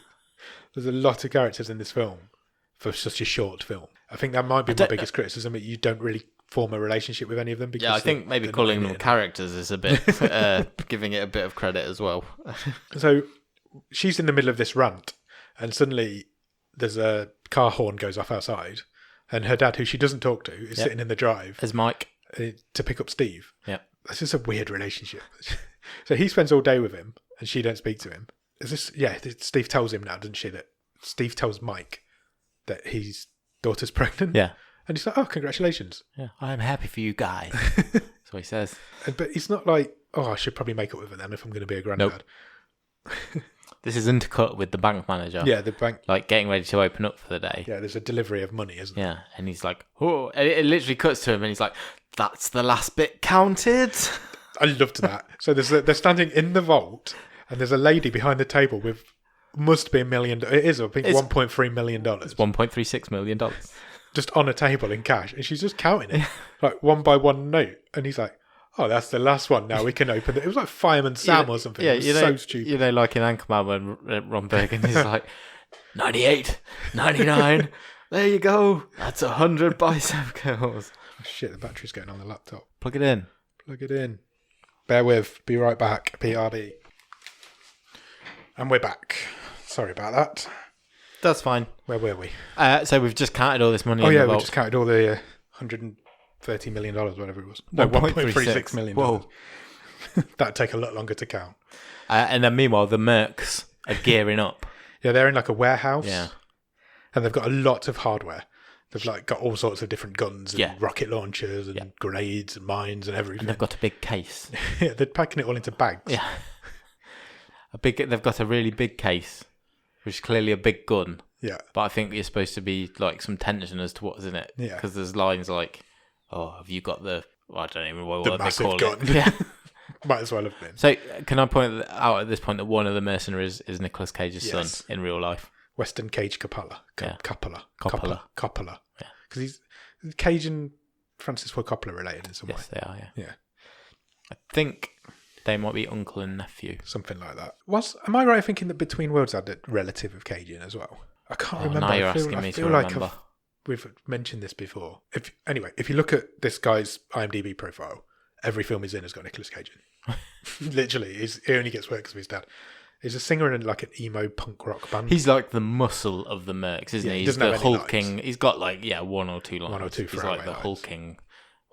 There's a lot of characters in this film for such a short film. I think that might be my biggest criticism, that you don't really form a relationship with any of them. Because I think maybe calling them characters is a bit, giving it a bit of credit as well. So she's in the middle of this rant and suddenly there's a car horn goes off outside and her dad, who she doesn't talk to, is sitting in the drive. As Mike. To pick up Steve. Yeah. That's just a weird relationship. So he spends all day with him and she don't speak to him. Steve tells him now, doesn't she, that Steve tells Mike that his daughter's pregnant. Yeah. And he's like, oh, congratulations. Yeah. I'm happy for you guys. That's what he says. But he's not like, oh, I should probably make up with her then if I'm going to be a granddad. Nope. This is intercut with the bank manager. Yeah, the bank. Like getting ready to open up for the day. Yeah, there's a delivery of money, isn't there? Yeah. And he's like, oh, and it literally cuts to him and he's like, that's the last bit counted. I loved that. So they're standing in the vault and there's a lady behind the table with, must be $1 million. It is, I think, $1.3 million. It's $1.36 million. Just on a table in cash. And she's just counting it, like one by one note. And he's like, oh, that's the last one. Now we can open it. It was like Fireman Sam or something. Yeah, it was so stupid. You know, like in Anchorman when Ron Burgundy is like, 98, 99, there you go. That's 100 bicep curls. Oh, shit, the battery's going on the laptop. Plug it in. Plug it in. Bear with. Be right back. PRB. And we're back. Sorry about that. That's fine. Where were we? So we've just counted all this money Oh, in yeah, the we vault. just counted all the $130 million, whatever it was. No, $1.36 million. Whoa. That'd take a lot longer to count. And then meanwhile, the mercs are gearing up. Yeah, they're in like a warehouse. Yeah. And they've got a lot of hardware. They've like got all sorts of different guns and Yeah. rocket launchers and grenades and mines and everything. And they've got a big case. Yeah, they're packing it all into bags. Yeah. They've got a really big case, which is clearly a big gun. Yeah. But I think you're supposed to be like some tension as to what's in it. Yeah. Because there's lines like, oh, have you got the, well, I don't even know what The they massive call gun. it. Yeah. Might as well have been. So can I point out at this point that one of the mercenaries is Nicolas Cage's Yes. son in real life? Weston Cage Coppola. Yeah. Coppola. Coppola. Yeah. Because he's Cage and Francis Ford Coppola related in some way. Yes, they are, yeah. Yeah. I think they might be uncle and nephew. Something like that. Am I right in thinking that Between Worlds had a relative of Cage in as well? I can't remember. Now you're I feel, asking I me feel to like remember. we've mentioned this before. If you look at this guy's IMDb profile, every film he's in has got Nicolas Cage in. Literally, he only gets work because of his dad. He's a singer in like an emo punk rock band. He's like the muscle of the mercs, isn't he? He's doesn't have the any hulking. lines. He's got like one or two lines. One or two He's throwaway like the lines. hulking.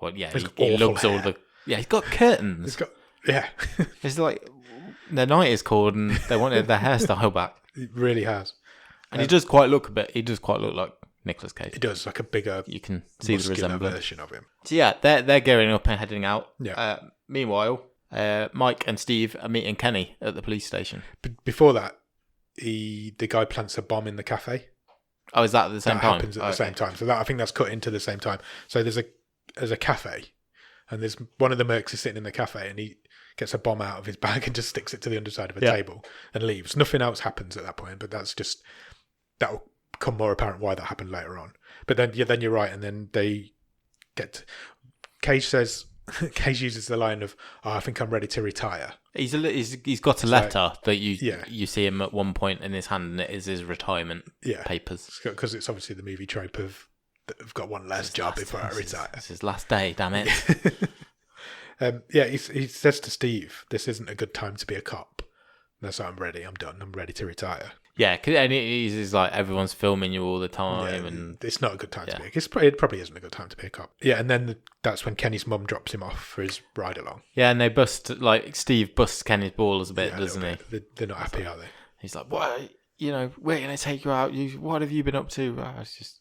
Well, yeah, He's got he awful loves all hair. the. Yeah, he's got curtains. He's got yeah. It's like the night is called, and they wanted their hairstyle back. He really has. And he does quite look like Nicolas Cage. He does like a bigger, You can see the muscular resemblance. version of him. So yeah, they're gearing up and heading out. Yeah. Meanwhile, Mike and Steve are meeting Kenny at the police station. Before that, the guy plants a bomb in the cafe. Oh, is that at the same That time? happens at the same time. So I think that's cut into the same time. So there's a cafe, and there's one of the mercs is sitting in the cafe, and he gets a bomb out of his bag and just sticks it to the underside of a table and leaves. Nothing else happens at that point, but that'll become more apparent why that happened later on. But then you're right, and then they Cage uses the line of, "Oh, I think I'm ready to retire." He's got a letter that Yeah. you see him at one point in his hand, and it is his retirement papers. Because it's obviously the movie trope of, I've got one last job before I retire. It's his last day, damn it. He says to Steve, "This isn't a good time to be a cop." That's why I'm ready. I'm done. I'm ready to retire. Yeah, and he's like, everyone's filming you all the time, and it's not a good time to be. It probably isn't a good time to be a cop. Yeah, and then that's when Kenny's mum drops him off for his ride along. yeah, and they Steve busts Kenny's balls a bit, Yeah, doesn't he? They're not happy, are they? He's like, "What? We're gonna take you out. What have you been up to?" It's just,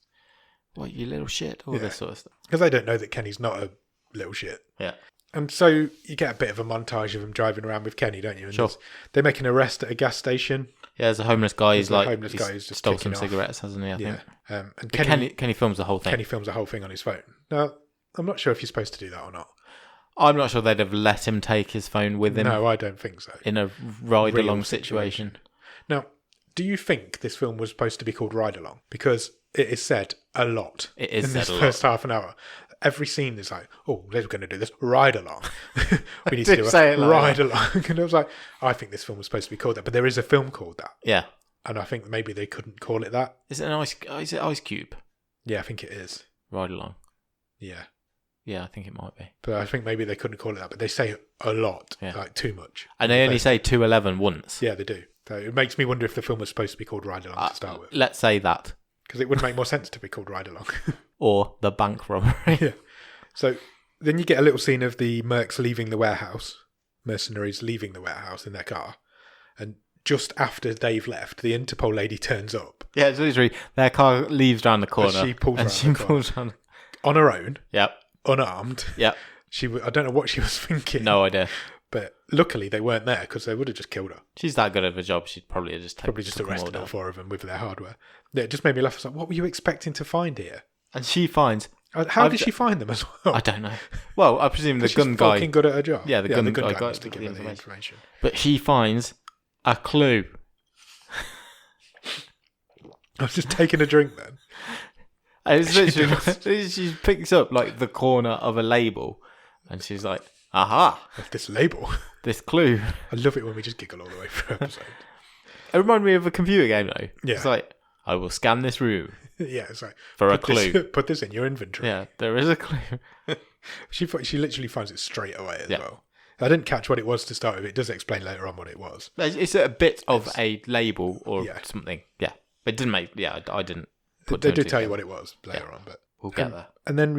"What, you little shit?" All this sort of stuff. Because they don't know that Kenny's not a little shit. Yeah. And so you get a bit of a montage of him driving around with Kenny, don't you? And Sure. they make an arrest at a gas station. Yeah, there's a homeless guy. He's just stole some kicking off. cigarettes, hasn't he? I think. And But Kenny Kenny films the whole thing. Kenny films the whole thing on his phone. Now, I'm not sure if you're supposed to do that or not. I'm not sure they'd have let him take his phone with him No, I don't think so. in a ride-along Real situation. Now, do you think this film was supposed to be called Ride Along? Because it is said a lot It is in said this a lot. first half an hour. Every scene is like, "Oh, we're going to do this ride along. We need did to do say a it like ride along." And I was like, I think this film was supposed to be called that, but there is a film called that, Yeah. and I think maybe they couldn't call it that. Is it Ice Cube? Yeah, I think it is. Ride-along. Yeah, Yeah, I think it might be. but I think maybe they couldn't call it that. But they say it a lot, like too much. And they only say 211 once. Yeah, they do. So it makes me wonder if the film was supposed to be called Ride Along to start with, Let's say that. because it would make more sense to be called Ride Along. Or the bank robbery. Yeah. So then you get a little scene of the mercs leaving the warehouse, mercenaries leaving the warehouse in their car, and just after they've left, the Interpol lady turns up. Yeah, it's literally their car leaves round the corner. And she pulls round on her own. Yep. Unarmed. Yep. I don't know what she was thinking. No idea. But luckily they weren't there because they would have just killed her. She's that good of a job. She'd probably have just arrested all 4 of them with their hardware. Yeah, it just made me laugh. I was like, what were you expecting to find here? And she finds. How did she find them as well? I don't know. Well, I presume the gun she's guy. fucking good at her job. Yeah, the gun guy must have given her the information. But she finds a clue. I was just taking a drink then. And it's literally, she picks up like the corner of a label, and she's like, "Aha! This label, this clue." I love it when we just giggle all the way through episodes. It reminded me of a computer game though. Yeah. It's like, I will scan this room. Yeah, it's like for a clue. Put this in your inventory. Yeah, there is a clue. She literally finds it straight away as well. I didn't catch what it was to start with. It does explain later on what it was. It's a bit of a label or something. Yeah, it didn't make. Yeah, I didn't. They did tell you what it was later on, but we'll get there. And then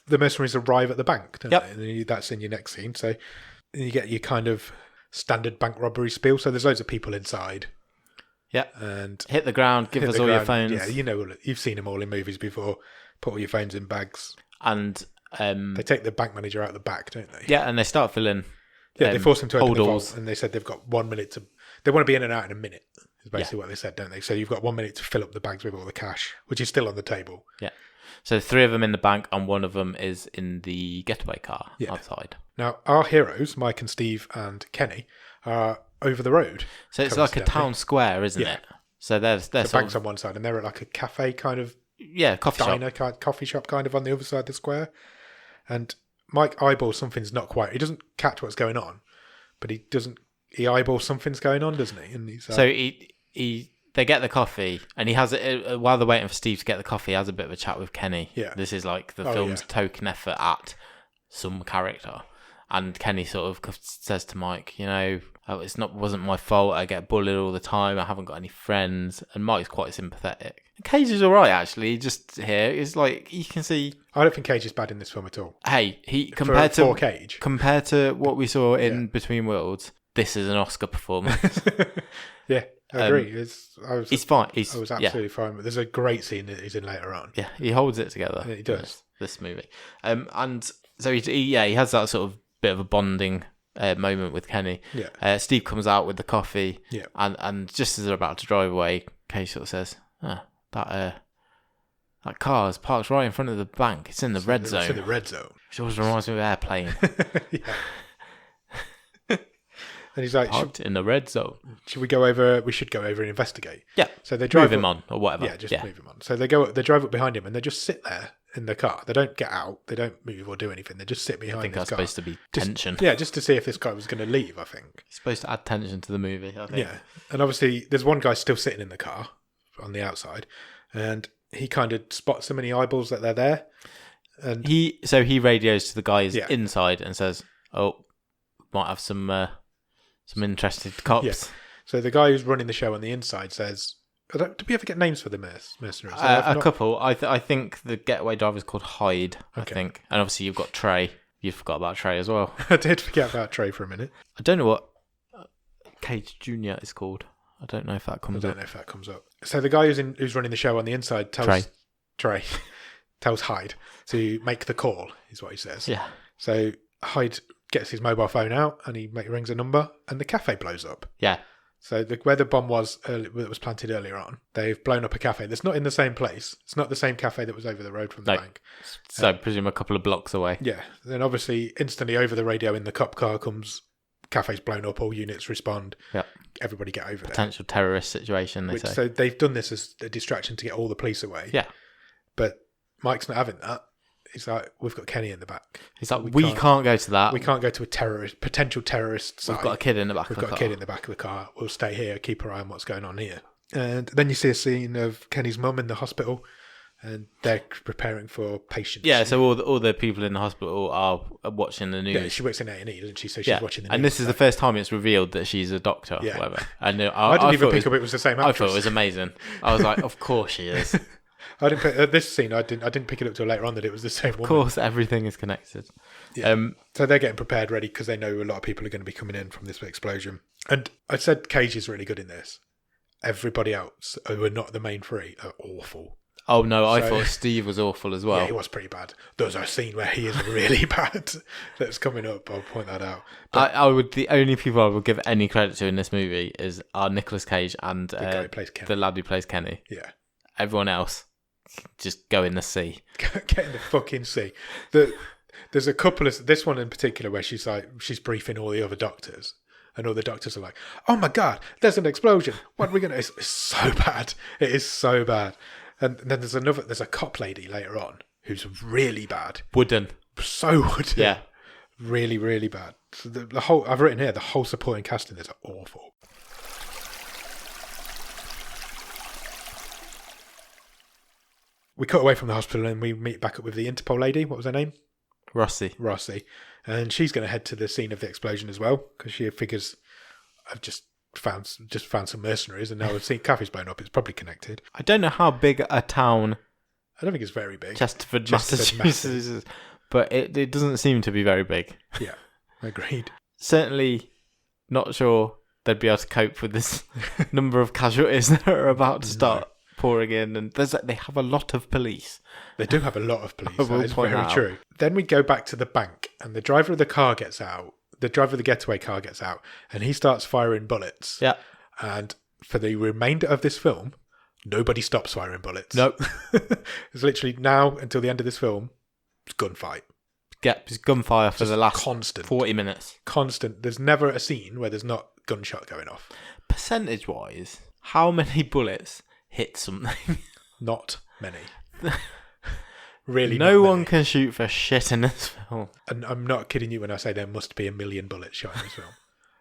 the mercenaries arrive at the bank, don't Yep. they? And then that's in your next scene. So you get your kind of standard bank robbery spiel. So there's loads of people inside. Yeah. And hit the ground, give us all your phones. Yeah, you've seen them all in movies before. Put all your phones in bags. And they take the bank manager out the back, don't they? Yeah, and they start filling. Yeah, they force him to open the holdalls. vault, and they said they've got 1 minute to. They want to be in and out in a minute. Is basically what they said, don't they? So you've got 1 minute to fill up the bags with all the cash, which is still on the table. Yeah. So 3 of them in the bank, and 1 of them is in the getaway car outside. Now our heroes, Mike and Steve and Kenny, are over the road. So it's like a town square, isn't it? So there's the bank's on one side, and they're at like a cafe kind of coffee shop kind of on the other side of the square. And Mike eyeballs something's not quite. He doesn't catch what's going on, but he eyeballs something's going on, doesn't he? And he's like, so they get the coffee, and he has it while they're waiting for Steve to get the coffee. He has a bit of a chat with Kenny. Yeah, this is like the film's token effort at some character, and Kenny sort of says to Mike, wasn't my fault. I get bullied all the time. I haven't got any friends, and Mike's quite sympathetic. Cage is all right actually. Just here is like you can see. I don't think Cage is bad in this film at all. Hey, compared to what we saw in Between Worlds, this is an Oscar performance. Yeah, I agree. He's fine. I was absolutely fine. But there's a great scene that he's in later on. Yeah, he holds it together. Yeah, he does. This movie, and so he has that sort of bit of a bonding moment with Kenny. Yeah. Steve comes out with the coffee. Yeah. And just as they're about to drive away, Cage sort of says, that car is parked right in front of the bank. It's in the red zone. It's in the red zone. Which always reminds me of Airplane. Yeah. And he's like, parked in the red zone. Should we go over? We should go over and investigate. Yeah. So they drive move him on or whatever. Yeah, just move him on. So they drive up behind him, and they just sit there in the car. They don't get out. They don't move or do anything. They just sit behind. I think that's supposed to be tension. Just to see if this guy was going to leave. I think it's supposed to add tension to the movie. I think. Yeah, and obviously there's one guy still sitting in the car on the outside, and he kind of spots them and he eyeballs that they're there. And he radios to the guys inside and says, "Oh, might have some interested cops." Yeah. So the guy who's running the show on the inside says, "Did we ever get names for the mercenaries?" A couple. I think the getaway driver is called Hyde. Okay. I think, and obviously you've got Trey. You forgot about Trey as well. I did forget about Trey for a minute. I don't know what Cage Jr. is called. I don't know if that comes up. I don't know if that comes up. So the guy who's running the show on the inside tells Trey tells Hyde to make the call, is what he says. Yeah. So Hyde gets his mobile phone out and he rings a number and the cafe blows up. Yeah. So where the bomb was that was planted earlier on, they've blown up a cafe that's not in the same place. It's not the same cafe that was over the road from the bank. So I presume a couple of blocks away. Yeah. Then obviously instantly over the radio in the cop car comes, cafe's blown up, all units respond. Yeah. Everybody get over there. Potential terrorist situation, they say. So they've done this as a distraction to get all the police away. Yeah. But Mike's not having that. He's like, we've got Kenny in the back. He's like, we can't go to that. We can't go to a potential terrorist site. We've got a kid in the back of the car. We've got a kid in the back of the car. We'll stay here, keep our eye on what's going on here. And then you see a scene of Kenny's mum in the hospital and they're preparing for patients. Yeah, so all the people in the hospital are watching the news. Yeah, she works in A&E, doesn't she? So she's watching the news. And this is the first time it's revealed that she's a doctor or whatever. I didn't even pick up it was the same actress. I thought it was amazing. I was like, of course she is. I didn't pick, this scene. I didn't pick it up till later on that it was the same woman. Of course, everything is connected. Yeah. So they're getting prepared, ready, because they know a lot of people are going to be coming in from this explosion. And I said Cage is really good in this. Everybody else, who are not the main three, are awful. Oh no, I thought Steve was awful as well. Yeah, he was pretty bad. There's a scene where he is really bad that's coming up. I'll point that out. But I would. The only people I would give any credit to in this movie are Nicolas Cage and the guy who plays Kenny. the lad who plays Kenny. Yeah. Everyone else, just go in the sea. Get in the fucking sea. There's a couple of this one in particular where she's briefing all the other doctors. And all the doctors are like, "Oh my god, there's an explosion! What are we gonna?" It's so bad. It is so bad. And then there's a cop lady later on who's really bad. Wooden. So wooden. Yeah. Really, really bad. So the whole I've written here the whole supporting cast in this are awful. We cut away from the hospital and we meet back up with the Interpol lady. What was her name? Rossi. And she's going to head to the scene of the explosion as well because she figures, I've just found some mercenaries and now I've seen cafe's blown up. It's probably connected. I don't know how big a town I don't think it's very big. Chesterford, Massachusetts is, but it doesn't seem to be very big. Yeah, agreed. Certainly not sure they'd be able to cope with this number of casualties that are about to start pouring in, and they have a lot of police. They do have a lot of police. That is very true. Then we go back to the bank, and the driver of the car gets out. The driver of the getaway car gets out, and he starts firing bullets. Yeah. And for the remainder of this film, nobody stops firing bullets. Nope. It's literally now until the end of this film, it's gunfight. It's gunfire for the last constant 40 minutes. Constant. There's never a scene where there's not gunshot going off. Percentage-wise, how many bullets hit something? Not many. Really, no one can shoot for shit in this film. And I'm not kidding you when I say there must be 1 million bullets shot in this film.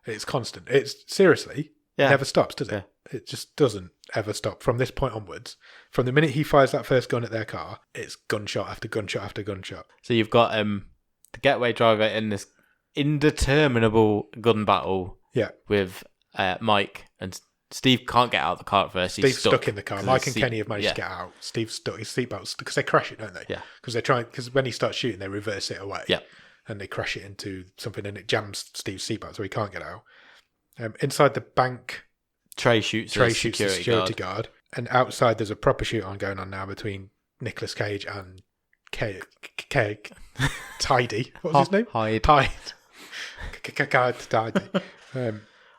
It's constant. It's seriously never stops, does it? Yeah. It just doesn't ever stop from this point onwards. From the minute he fires that first gun at their car, it's gunshot after gunshot after gunshot. So you've got the getaway driver in this indeterminable gun battle. Yeah. With Mike, and Steve can't get out of the car at first. Steve's stuck in the car. Mike and Kenny have managed to get out. Steve's stuck. His seatbelt's because they crash it, don't they? Yeah. Because when he starts shooting, they reverse it away. Yeah. And they crash it into something, and it jams Steve's seatbelt, so he can't get out. Inside the bank, Trey shoots the security guard, and outside there's a proper shoot on going on now between Nicolas Cage and Tidy. What was his name? Hyde. Tidy.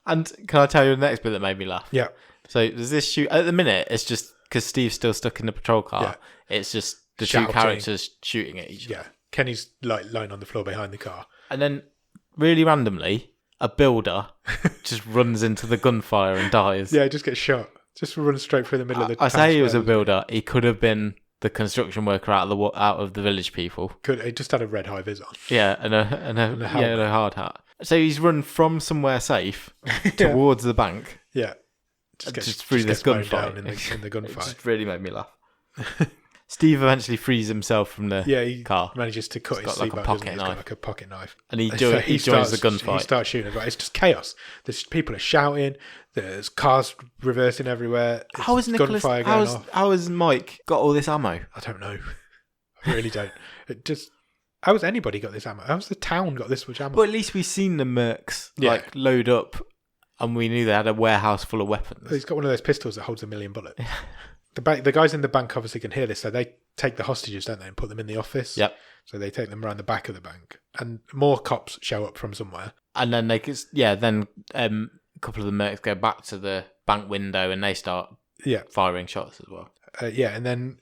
And can I tell you the next bit that made me laugh? Yeah. So there's this shoot at the minute. It's just because Steve's still stuck in the patrol car. Yeah. It's just the Shouting. two characters shooting at each other. Yeah. Kenny's lying on the floor behind the car, and then really randomly, a builder just runs into the gunfire and dies. Yeah, he just gets shot. Just runs straight through the middle of the. I say he was a builder. He could have been the construction worker out of the village people. He just had a red high vis on. Yeah, and a hard hat. So he's run from somewhere safe towards the bank. Yeah, just through this gunfight. in the gunfight. It just really made me laugh. Steve eventually frees himself from the car. Manages to cut his seatbelt. He's got like a pocket knife, and he joins the gunfight. He starts shooting. It's just chaos. There's people are shouting. There's cars reversing everywhere. How has Mike got all this ammo? I don't know. I really don't. How has anybody got this ammo? How has the town got this much ammo? Well, at least we've seen the mercs load up, and we knew they had a warehouse full of weapons. He's got one of those pistols that holds 1 million bullets. The guys in the bank obviously can hear this, so they take the hostages, don't they, and put them in the office. Yep. So they take them around the back of the bank, and more cops show up from somewhere. And then a couple of the mercs go back to the bank window, and they start firing shots as well. And then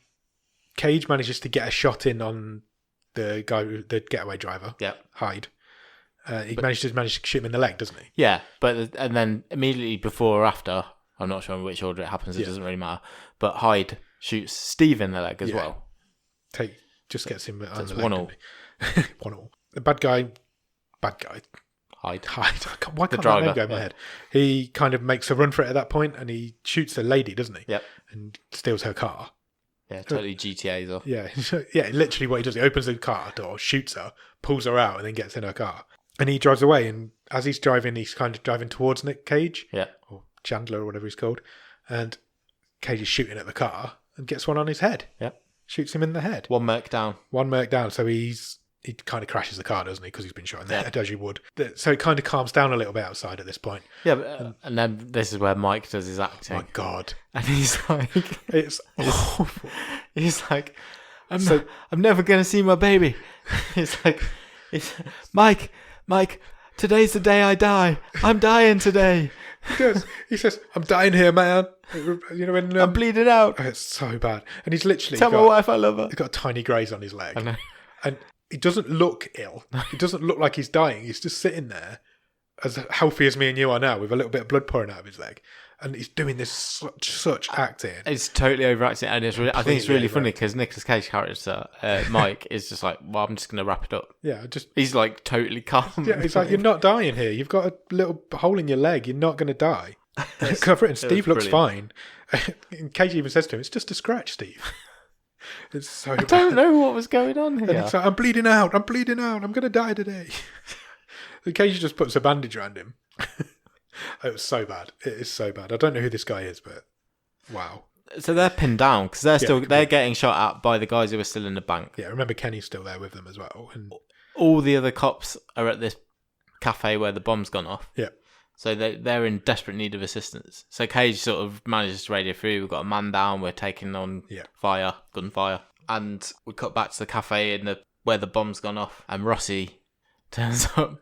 Cage manages to get a shot in on the guy, the getaway driver. Yeah. Hyde. He manages to shoot him in the leg, doesn't he? Yeah, and then immediately before or after, I'm not sure in which order it happens. It doesn't really matter. But Hyde shoots Steve in the leg as well. Just gets him on the leg. 1-1. 1-1. The bad guy. Hyde. Why can't that name go in my head? He kind of makes a run for it at that point, and he shoots a lady, doesn't he? Yep. And steals her car. Yeah, totally GTA's off. Yeah, literally what he does, he opens the car door, shoots her, pulls her out, and then gets in her car. And he drives away, and as he's driving, he's kind of driving towards Nick Cage. Yeah. Or Chandler, or whatever he's called. And Cage is shooting at the car, and gets one on his head. Yep. Shoots him in the head. One merc down. So he kind of crashes the car, doesn't he? Because he's been shot in the head, as you would. So it kind of calms down a little bit outside at this point. Yeah, but, and then this is where Mike does his acting. Oh my God. And he's like... It's awful. He's like, I'm never going to see my baby. He's like, Mike, today's the day I die. I'm dying today. He does. He says, I'm dying here, man. You know, when, I'm bleeding out. Oh, it's so bad. And he's literally Tell my wife I love her. He's got a tiny graze on his leg. I know. And he doesn't look ill. He doesn't look like he's dying. He's just sitting there, as healthy as me and you are now, with a little bit of blood pouring out of his leg. And he's doing this such acting. It's totally overacting, and I think it's really funny because Nicolas Cage character Mike is just like, well, I'm just going to wrap it up. Yeah, he's like totally calm. Yeah, he's like, you're not dying here. You've got a little hole in your leg. You're not going to die. Cover it. And Steve looks fine. And Cage even says to him, "It's just a scratch, Steve." It's so I don't know what was going on here. And it's like, I'm bleeding out. I'm going to die today. And Cage just puts a bandage around him. It was so bad. It is so bad. I don't know who this guy is, but wow. So they're pinned down because they're getting shot at by the guys who are still in the bank. Yeah, remember Kenny's still there with them as well. And all the other cops are at this cafe where the bomb's gone off. Yeah. So they're in desperate need of assistance. So Cage sort of manages to radio through. We've got a man down. We're taking on gunfire. And we cut back to the cafe where the bomb's gone off. And Rossi turns up.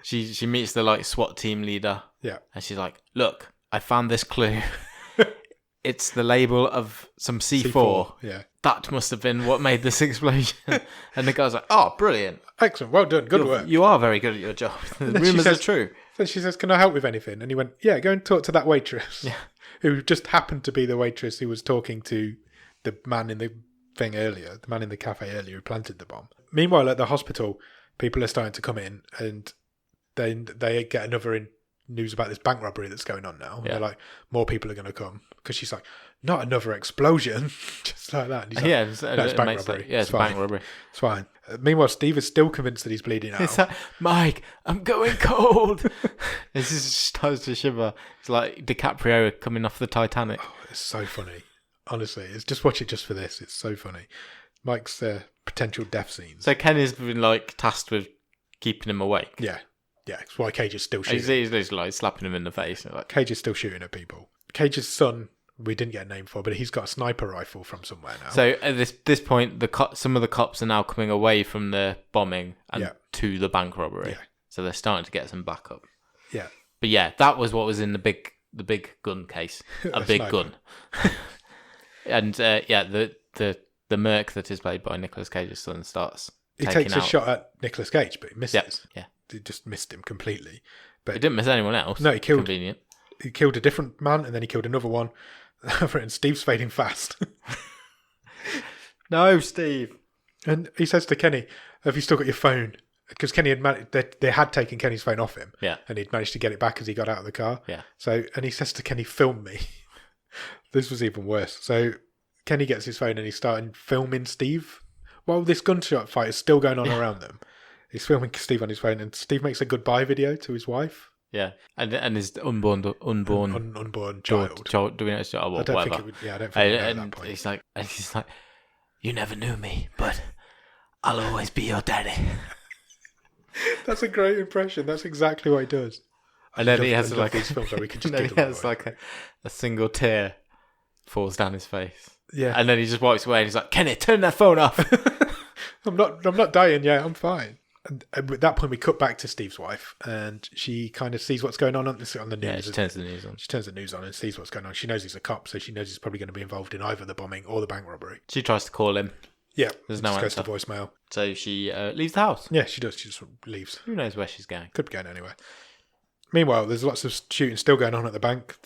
She meets the SWAT team leader. Yeah. And she's like, look, I found this clue. It's the label of some C4. Yeah. That must have been what made this explosion. And the guy's like, oh, brilliant. Excellent. Well done. Good work. You are very good at your job. The rumours are true. So she says, can I help with anything? And he went, yeah, go and talk to that waitress. Yeah. Who just happened to be the waitress who was talking to the man in the thing earlier, the man in the cafe earlier who planted the bomb. Meanwhile, at the hospital, people are starting to come in and then they get another news about this bank robbery that's going on now. Yeah. They're like, more people are going to come. Because she's like, not another explosion. Just like that. And he's like, no, it's bank robbery. It's bank robbery. It's fine. Meanwhile, Steve is still convinced that he's bleeding out. It's like, Mike, I'm going cold. This is starts to shiver. It's like DiCaprio coming off the Titanic. Oh, it's so funny. Honestly, it's just watch it just for this. It's so funny. Mike's potential death scenes. So Kenny's been tasked with keeping him awake. Yeah. Yeah, that's why Cage is still shooting. He's like slapping him in the face. Cage is still shooting at people. Cage's son, we didn't get a name for, but he's got a sniper rifle from somewhere now. So at this point, some of the cops are now coming away from the bombing and to the bank robbery. Yeah. So they're starting to get some backup. Yeah. But yeah, that was what was in the big gun case. A big gun. And the merc that is played by Nicolas Cage's son starts. He takes a shot at Nicolas Cage, but he misses. Yeah. He just missed him completely. But he didn't miss anyone else. No, he killed. Convenient. He killed a different man, and then he killed another one. And Steve's fading fast. No, Steve. And he says to Kenny, "Have you still got your phone?" Because Kenny they had taken Kenny's phone off him. Yeah. And he'd managed to get it back as he got out of the car. Yeah. So, and he says to Kenny, "Film me." This was even worse. So Kenny gets his phone and he's starting filming Steve while this gunshot fight is still going on around them. He's filming Steve on his phone, and Steve makes a goodbye video to his wife. Yeah, and his unborn child. Do we know his child? I don't think it would. Yeah, I don't think at that point. He's like, you never knew me, but I'll always be your daddy. That's a great impression. That's exactly what he does. And then he has these films where we can just. And then he has a single tear falls down his face. Yeah, and then he just walks away and he's like, "Kenny, turn that phone off." I'm not dying yet. I'm fine. And at that point, we cut back to Steve's wife, and she kind of sees what's going on the news. Yeah, she turns the news on. She turns the news on and sees what's going on. She knows he's a cop, so she knows he's probably going to be involved in either the bombing or the bank robbery. She tries to call him. Yeah, there's no answer. Goes to voicemail. So she leaves the house. Yeah, she does. She just leaves. Who knows where she's going? Could be going anywhere. Meanwhile, there's lots of shooting still going on at the bank.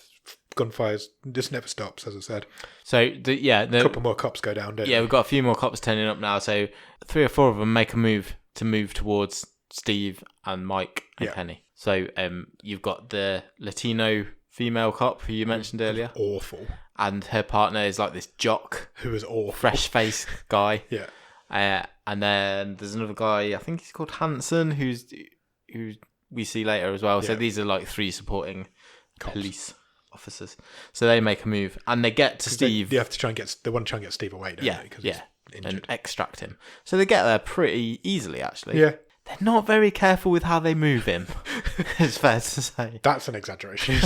Gunfires just never stops, as I said. So a couple more cops go down. We've got a few more cops turning up now. So 3 or 4 of them make a move towards Steve and Mike and Kenny. So you've got the Latino female cop who you mentioned earlier. Awful. And her partner is like this jock. Who is awful. Fresh faced guy. Yeah. And then there's another guy, I think he's called Hanson, who we see later as well. Yeah. So these are like 3 supporting police officers. So they make a move and they get to Steve. They have to try and get. They want to try and get Steve away, don't they? Because he's injured. And extract him. So they get there pretty easily, actually. Yeah. They're not very careful with how they move him. It's fair to say. That's an exaggeration.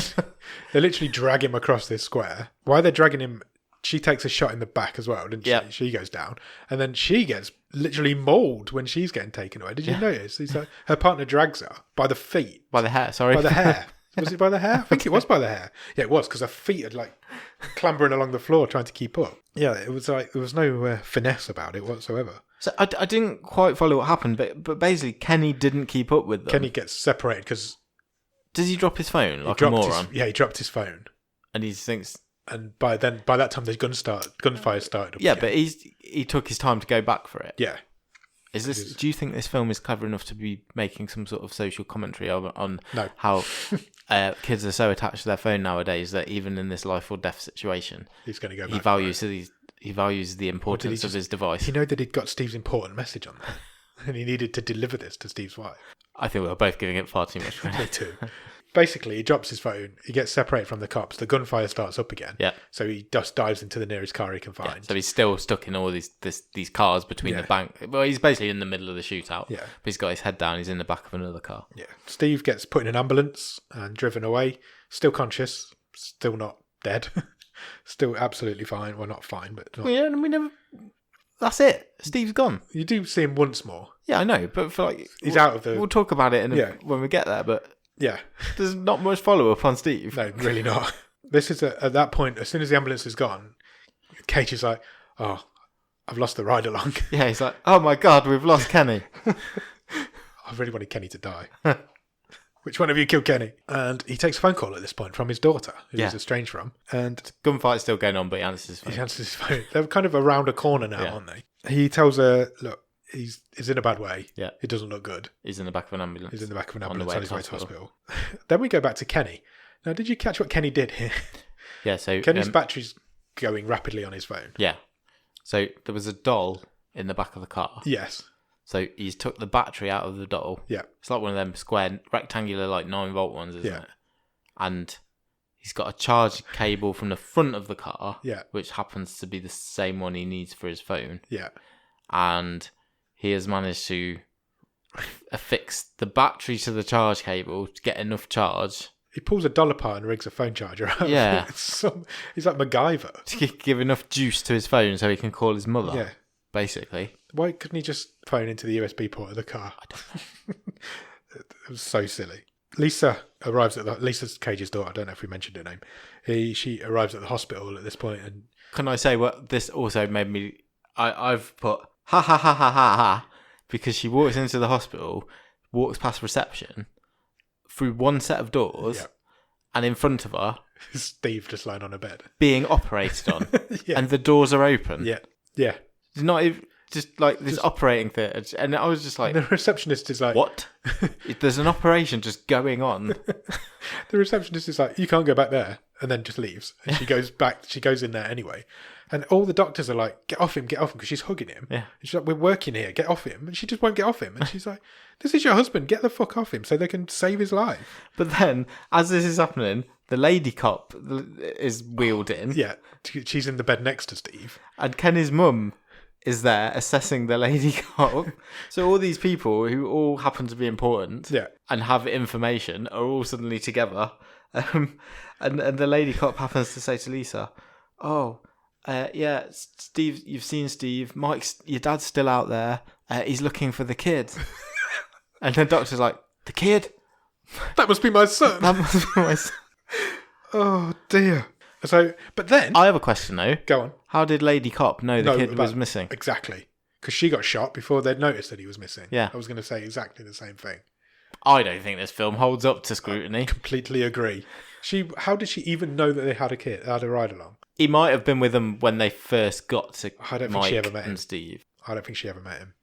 They literally drag him across this square. While they're dragging him, she takes a shot in the back as well, didn't she? Yep. She goes down. And then she gets literally mauled when she's getting taken away. Did you notice? It's like her partner drags her by the feet. By the hair, sorry. By the hair. Was it by the hair? I think it was by the hair. Yeah, it was, because her feet had like clambering along the floor trying to keep up. Yeah, it was like there was no finesse about it whatsoever. So I didn't quite follow what happened, but basically Kenny didn't keep up with them. Kenny gets separated because... Does he drop his phone like a moron? He dropped his phone. And he thinks... And by that time, the gunfire started up again. But he took his time to go back for it. Yeah. Do you think this film is clever enough to be making some sort of social commentary on No. how kids are so attached to their phone nowadays that even in this life or death situation, he's going to go back? He values the importance of his device. He know that he'd got Steve's important message on there, and he needed to deliver this to Steve's wife. I think we were both giving it far too much credit. Me too. Basically, he drops his phone. He gets separated from the cops. The gunfire starts up again. Yeah. So he just dives into the nearest car he can find. Yeah, so he's still stuck in all these cars between the bank. Well, he's basically in the middle of the shootout. Yeah. But he's got his head down. He's in the back of another car. Yeah. Steve gets put in an ambulance and driven away. Still conscious. Still not dead. Still absolutely fine. Well, not fine, but not... Well, yeah, and we never... That's it. Steve's gone. You do see him once more. Yeah, I know, but for like... He's out of the... We'll talk about it when we get there, but... Yeah. There's not much follow-up on Steve. No, really not. This is at that point, as soon as the ambulance is gone, Cage is like, oh, I've lost the ride along. Yeah, he's like, oh my God, we've lost Kenny. I really wanted Kenny to die. Which one of you killed Kenny? And he takes a phone call at this point from his daughter, who he's estranged from. And gunfight's still going on, but he answers his phone. He answers his phone. They're kind of around a corner now, aren't they? He tells her, look, he's in a bad way. Yeah. It doesn't look good. He's in the back of an ambulance. He's in the back of an ambulance on his way to hospital. Then we go back to Kenny. Now, did you catch what Kenny did here? Yeah, so... Kenny's battery's going rapidly on his phone. Yeah. So there was a doll in the back of the car. Yes. So he's took the battery out of the doll. Yeah. It's like one of them square, rectangular, like 9-volt ones, isn't it? And he's got a charge cable from the front of the car. Yeah. Which happens to be the same one he needs for his phone. Yeah. And he has managed to affix the battery to the charge cable to get enough charge. He pulls a dollar part and rigs a phone charger out. Yeah. He's like MacGyver. To give enough juice to his phone so he can call his mother. Yeah. Basically. Why couldn't he just phone into the USB port of the car? I don't know. It was so silly. Lisa arrives at Lisa's Cage's daughter. I don't know if we mentioned her name. She arrives at the hospital at this point, and can I say what this also made me? I've put ha ha ha ha ha ha because she walks into the hospital, walks past reception, through one set of doors, and in front of her, Steve just lying on a bed being operated on, and the doors are open. Yeah, yeah. It's not even just like this operating theatre, and I was just like, the receptionist is like, what? There's an operation just going on. The receptionist is like, you can't go back there, and then just leaves. And she goes back. She goes in there anyway. And all the doctors are like, get off him, because she's hugging him. Yeah. And she's like, we're working here, get off him. And she just won't get off him. And she's like, this is your husband, get the fuck off him so they can save his life. But then, as this is happening, the lady cop is wheeled in. Yeah, she's in the bed next to Steve. And Kenny's mum is there assessing the lady cop. So all these people who all happen to be important and have information are all suddenly together. And the lady cop happens to say to Lisa, oh, yeah, Steve, you've seen Steve. Mike's, your dad's still out there. He's looking for the kid. And the doctor's like, the kid? That must be my son. That must be my son. Oh, dear. So, but then... I have a question, though. Go on. How did Lady Cop know the kid was missing? Exactly. Because she got shot before they'd noticed that he was missing. Yeah. I was going to say exactly the same thing. I don't think this film holds up to scrutiny. I completely agree. How did she even know that they had a kid, had a ride-along? He might have been with them when they first got to I don't Mike think she ever met him. and Steve. I don't think she ever met him.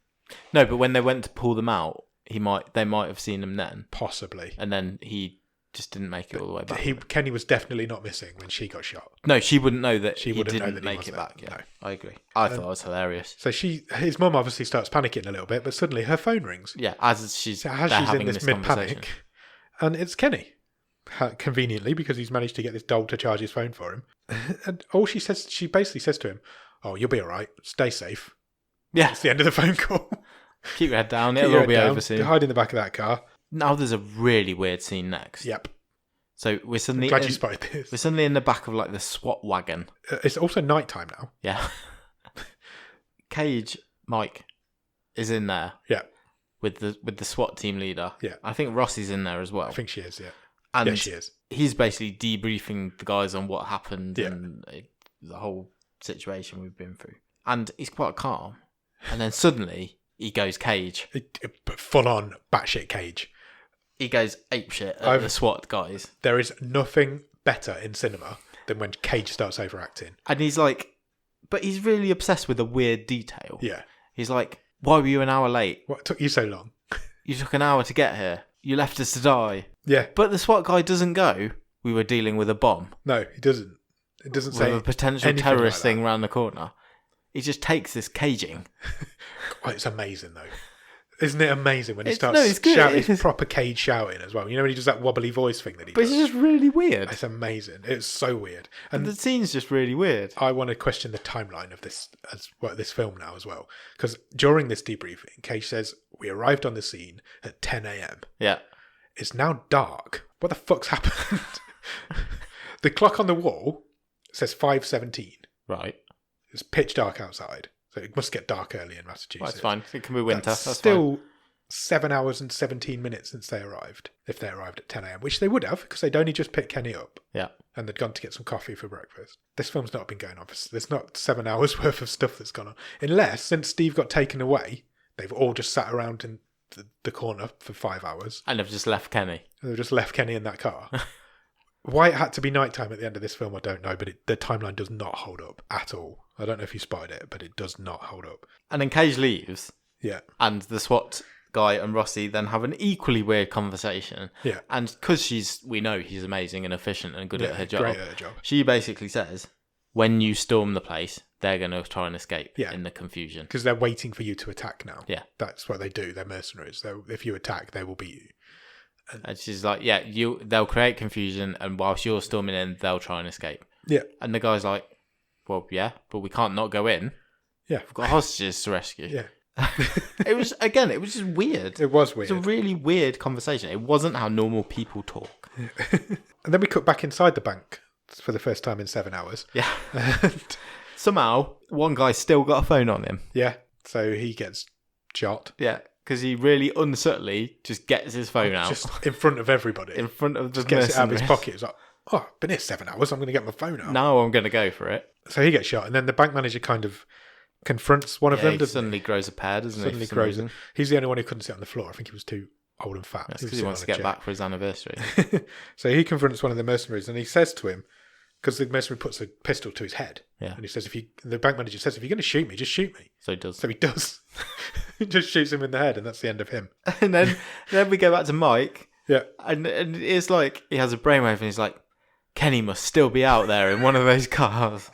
No, but when they went to pull them out, they might have seen him then. Possibly. And then he just didn't make it all the way back. Kenny was definitely not missing when she got shot. No, she wouldn't know that he didn't make it back. Yeah, no. I agree. I thought it was hilarious. So his mum obviously starts panicking a little bit, but suddenly her phone rings. Yeah, as she's in this mid-panic, and it's Kenny. conveniently, because he's managed to get this doll to charge his phone for him. And she basically says to him, "Oh, you'll be all right. Stay safe." Yeah. It's the end of the phone call. Keep your head down. Keep It'll your all be head down. over soon. Hide in the back of that car. Now there's a really weird scene next. Yep. So we're suddenly Glad you spotted this. We're suddenly in the back of like the SWAT wagon. It's also nighttime now. Yeah. Cage, Mike, is in there. Yeah. With the SWAT team leader. Yeah. I think Rossi's in there as well. I think she is, yeah. And yeah, she is. He's basically debriefing the guys on what happened Yeah. and the whole situation we've been through. And he's quite calm. And then suddenly he goes Cage. Full on batshit Cage. He goes apeshit at the SWAT guys. There is nothing better in cinema than when Cage starts overacting. And he's like, but he's really obsessed with a weird detail. Yeah. He's like, why were you an hour late? What took you so long? You took an hour to get here. You left us to die. Yeah. But the SWAT guy doesn't go, we were dealing with a bomb. No, he doesn't. It doesn't say with a potential anything terrorist like thing round the corner. He just takes this caging. Oh, it's amazing though. Isn't it amazing when he starts it's good. shouting? It's proper Cage shouting as well. You know when he does that wobbly voice thing that he But does? it's just really weird. It's amazing. It's so weird. And And the scene's just really weird. I want to question the timeline of this this film now as well. Because during this debriefing, Cage says, "We arrived on the scene at 10 a.m. Yeah. It's now dark. What the fuck's happened?" The clock on the wall says 5:17. Right. It's pitch dark outside. So it must get dark early in Massachusetts. Well, that's fine. It can be winter. That's That's still fine. 7 hours and 17 minutes since they arrived. If they arrived at 10 a.m., which they would have, because they'd only just picked Kenny up. Yeah. And they'd gone to get some coffee for breakfast. This film's not been going on. There's not 7 hours worth of stuff that's gone on. Unless, since Steve got taken away, they've all just sat around in the corner for 5 hours. And I've just left Kenny. And they've just left Kenny in that car. Why it had to be nighttime at the end of this film, I don't know, but the timeline does not hold up at all. I don't know if you spotted it, but it does not hold up. And then Cage leaves. Yeah. And the SWAT guy and Rossi then have an equally weird conversation. Yeah. And because we know she's amazing and efficient and good at her job. Great at her job. She basically says, when you storm the place, they're going to try and escape in the confusion. Because they're waiting for you to attack now. Yeah. That's what they do. They're mercenaries. If you attack, they will beat you. And she's like, yeah, they'll create confusion, and whilst you're storming in, they'll try and escape. Yeah. And the guy's like, well, yeah, but we can't not go in. Yeah. We've got hostages to rescue. Yeah. It was just weird. It was weird. It's a really weird conversation. It wasn't how normal people talk. And then we cut back inside the bank for the first time in 7 hours. Yeah. And, somehow, one guy's still got a phone on him. yeah. So he gets shot. Yeah. Because he really unsubtly just gets his phone out. Just in front of everybody. In front of the Just gets it out of his mercenaries. pocket. It's like, oh, I've been here 7 hours. I'm going to get my phone out. Now I'm going to go for it. So he gets shot. And then the bank manager kind of confronts one of them. He Doesn't suddenly grows a pair, doesn't he? Suddenly grows it. He's the only one who couldn't sit on the floor. I think he was too old and fat. That's He was because he sitting wants on to a get chair. back for his anniversary. So he confronts one of the mercenaries and he says to him, because the mercenary puts a pistol to his head. Yeah. And he says, the bank manager says, if you're going to shoot me, just shoot me. So he does. So he does. He just shoots him in the head and that's the end of him. And then we go back to Mike. Yeah. And it's like he has a brainwave and he's like, Kenny must still be out there in one of those cars.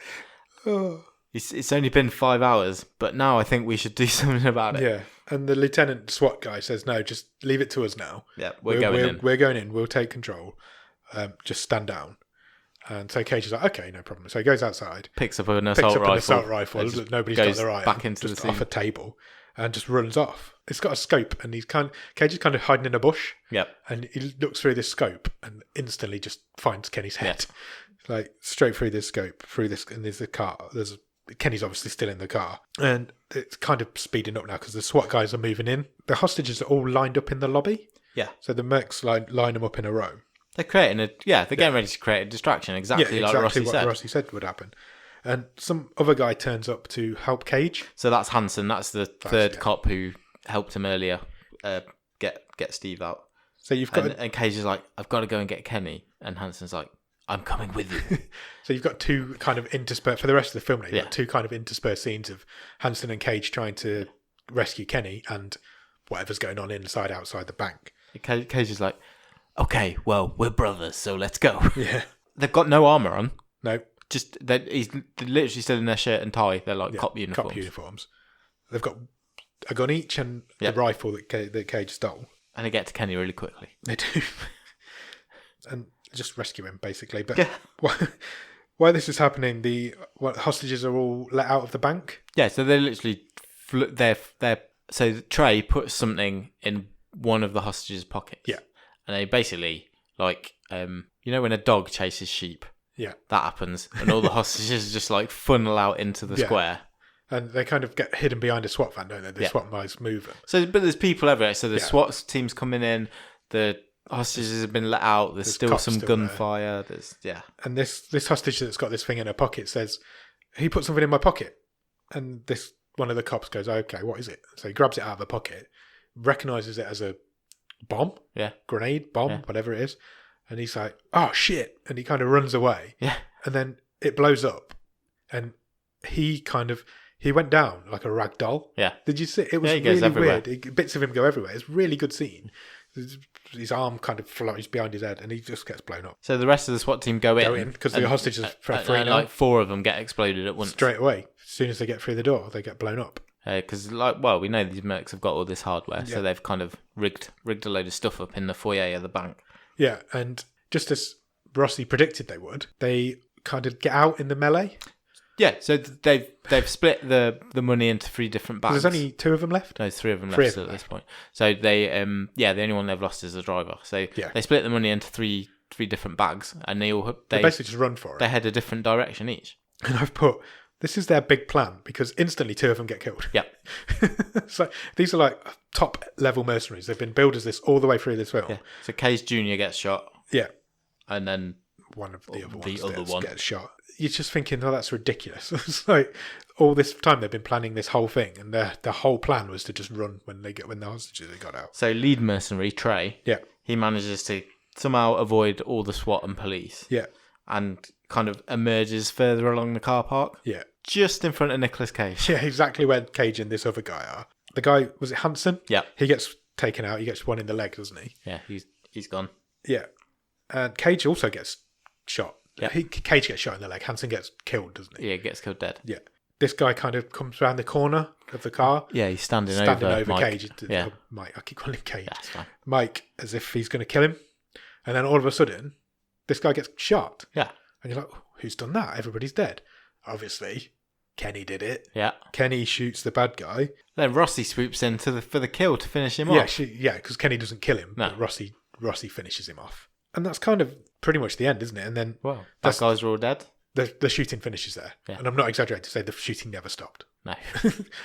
Oh. It's only been 5 hours, but now I think we should do something about it. Yeah. And the lieutenant SWAT guy says, no, just leave it to us now. Yeah, we're going in. We're going in. We'll take control. Just stand down. And so Cage is like, okay, no problem. So he goes outside. Picks up an assault rifle. That nobody's goes got their eye back on, into just the scene. off a table and just runs off. It's got a scope and Cage is kind of hiding in a bush. Yep. And he looks through this scope and instantly just finds Kenny's head. Like straight through this scope, through this, and there's a car. Kenny's obviously still in the car. And it's kind of speeding up now because the SWAT guys are moving in. The hostages are all lined up in the lobby. Yeah. So the mercs line them up in a row. They're creating they're getting ready to create a distraction, exactly like Rossi what said. Rossi said would happen. And some other guy turns up to help Cage. So that's Hansen. That's the third cop who helped him earlier get Steve out. So you've got and Cage is like, I've got to go and get Kenny. And Hansen's like, I'm coming with you. So you've got two kind of interspersed, for the rest of the film now, you've got two kind of interspersed scenes of Hansen and Cage trying to rescue Kenny and whatever's going on outside the bank. Cage is like, okay, well, we're brothers, so let's go. Yeah. They've got no armour on. No. Just, they're literally still in their shirt and tie. They're like cop uniforms. Cop uniforms. They've got a gun each and the rifle that Cage stole. And they get to Kenny really quickly. They do. And just rescue him, basically. But Yeah. while this is happening, the hostages are all let out of the bank. Yeah, so they literally so Trey puts something in one of the hostages' pockets. Yeah. And they basically, like, when a dog chases sheep? Yeah. That happens. And all the hostages just, like, funnel out into the square. And they kind of get hidden behind a SWAT van, don't they? The SWAT van's moving. So, but there's people everywhere. So the SWAT team's coming in. The hostages have been let out. There's still some gunfire. And this hostage that's got this thing in her pocket says, he put something in my pocket. And one of the cops goes, okay, what is it? So he grabs it out of her pocket, recognises it as a bomb, grenade, bomb, whatever it is. And he's like, oh, shit. And he kind of runs away. Yeah. And then it blows up. And he went down like a rag doll. Yeah. Did you see? It was really weird. Bits of him go everywhere. It's a really good scene. His arm kind of floats behind his head and he just gets blown up. So the rest of the SWAT team go in. Because the hostages are free and now. like 4 of them get exploded at once. Straight away. As soon as they get through the door, they get blown up. Because, we know these mercs have got all this hardware, so they've kind of rigged a load of stuff up in the foyer of the bank. Yeah, and just as Rossi predicted they would, they kind of get out in the melee. Yeah, so they've split the money into 3 different bags. There's only 2 of them left? No, 3 of them left at this point. So they, the only one they've lost is the driver. So they split the money into three different bags, and they basically just run for it. They head a different direction each. And I've put, this is their big plan, because instantly 2 of them get killed. Yeah. So these are like top level mercenaries. They've been billed as this all the way through this film. Yeah. So Cage Jr. gets shot. Yeah. And then one of the other ones gets shot. You're just thinking, oh, that's ridiculous. It's like all this time they've been planning this whole thing, and the whole plan was to just run when the hostages got out. So lead mercenary Trey, he manages to somehow avoid all the SWAT and police. Yeah. And kind of emerges further along the car park. Yeah. Just in front of Nicolas Cage. Yeah, exactly where Cage and this other guy are. The guy, was it Hansen? Yeah. He gets taken out. He gets one in the leg, doesn't he? Yeah, he's gone. Yeah. And Cage also gets shot. Yeah. Cage gets shot in the leg. Hansen gets killed, doesn't he? Yeah, gets killed dead. Yeah. This guy kind of comes around the corner of the car. Yeah, he's standing over Mike. Cage. Yeah. Mike. I keep calling him Cage. That's fine. Mike, as if he's going to kill him. And then all of a sudden, this guy gets shot. Yeah. And you're like, oh, who's done that? Everybody's dead. Obviously, Kenny did it. Yeah. Kenny shoots the bad guy. Then Rossi swoops in for the kill to finish him off. Yeah, because Kenny doesn't kill him, but Rossi finishes him off. And that's kind of pretty much the end, isn't it? And then that guys are all dead. The shooting finishes there. Yeah. And I'm not exaggerating to say the shooting never stopped. No.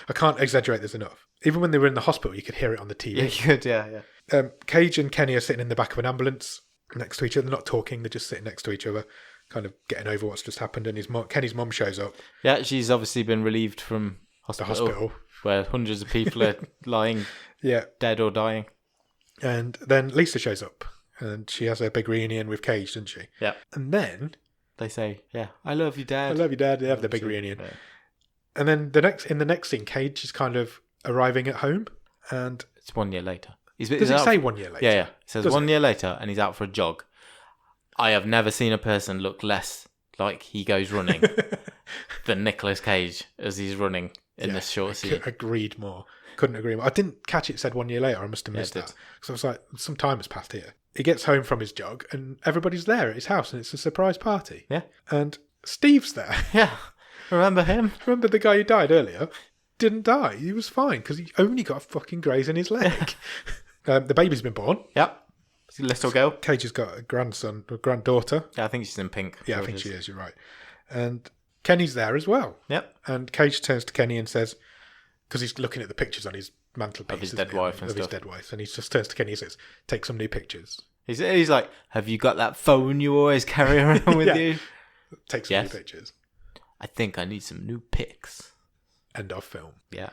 I can't exaggerate this enough. Even when they were in the hospital, you could hear it on the TV. Yeah, you could, yeah. Cage and Kenny are sitting in the back of an ambulance next to each other. They're not talking, they're just sitting next to each other, kind of getting over what's just happened. And Kenny's mum shows up. Yeah, she's obviously been relieved from the hospital. Where hundreds of people are lying dead or dying. And then Lisa shows up. And she has a big reunion with Cage, doesn't she? Yeah. And then they say, I love you, Dad. I love you, Dad. They have the big reunion. Yeah. And then in the next scene, Cage is kind of arriving at home. And it's 1 year later. Does it say 1 year later? Yeah. It says 1 year later, and he's out for a jog. I have never seen a person look less like he goes running than Nicolas Cage as he's running in this short scene. Agreed more. Couldn't agree more. I didn't catch it said 1 year later. I must have missed that. Because I was like, some time has passed here. He gets home from his jog and everybody's there at his house and it's a surprise party. Yeah. And Steve's there. Yeah. Remember him? Remember the guy who died earlier? Didn't die. He was fine because he only got a fucking graze in his leg. The baby's been born. Yep. It's a little girl. Cage has got a granddaughter. Yeah, I think she's in pink. Yeah, I think she is. You're right. And Kenny's there as well. Yep. And Cage turns to Kenny and says, because he's looking at the pictures on his mantelpiece of his dead wife and stuff. His dead wife, and he just turns to Kenny and says, "Take some new pictures." He's like, "Have you got that phone you always carry around with you? Take some new pictures." I think I need some new pics. End of film. Yeah.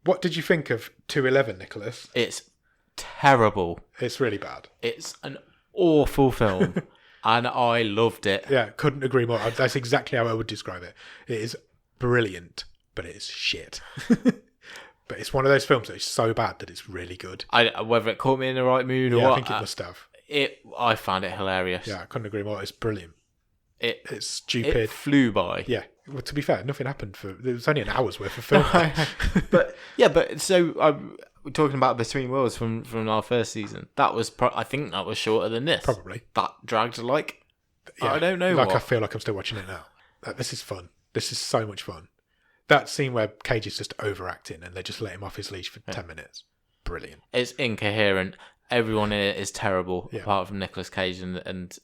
What did you think of 211, Nicholas? It's terrible. It's really bad. It's an awful film, and I loved it. Yeah, couldn't agree more. That's exactly how I would describe it. It is brilliant, but it's shit. But it's one of those films that is so bad that it's really good. Whether it caught me in the right mood or what. I think it must have. I found it hilarious. Yeah, I couldn't agree more. It's brilliant. It's stupid. It flew by. Yeah, Well, to be fair, nothing happened for. It was only an hour's worth of film. but so we're talking about Between Worlds from our first season. That was, I think, that was shorter than this. Probably. That dragged like. Yeah, I don't know. Like I feel like I'm still watching it now. This is fun. This is so much fun. That scene where Cage is just overacting and they just let him off his leash for 10 minutes. Brilliant. It's incoherent. Everyone in it is terrible, Yeah. apart from Nicolas Cage and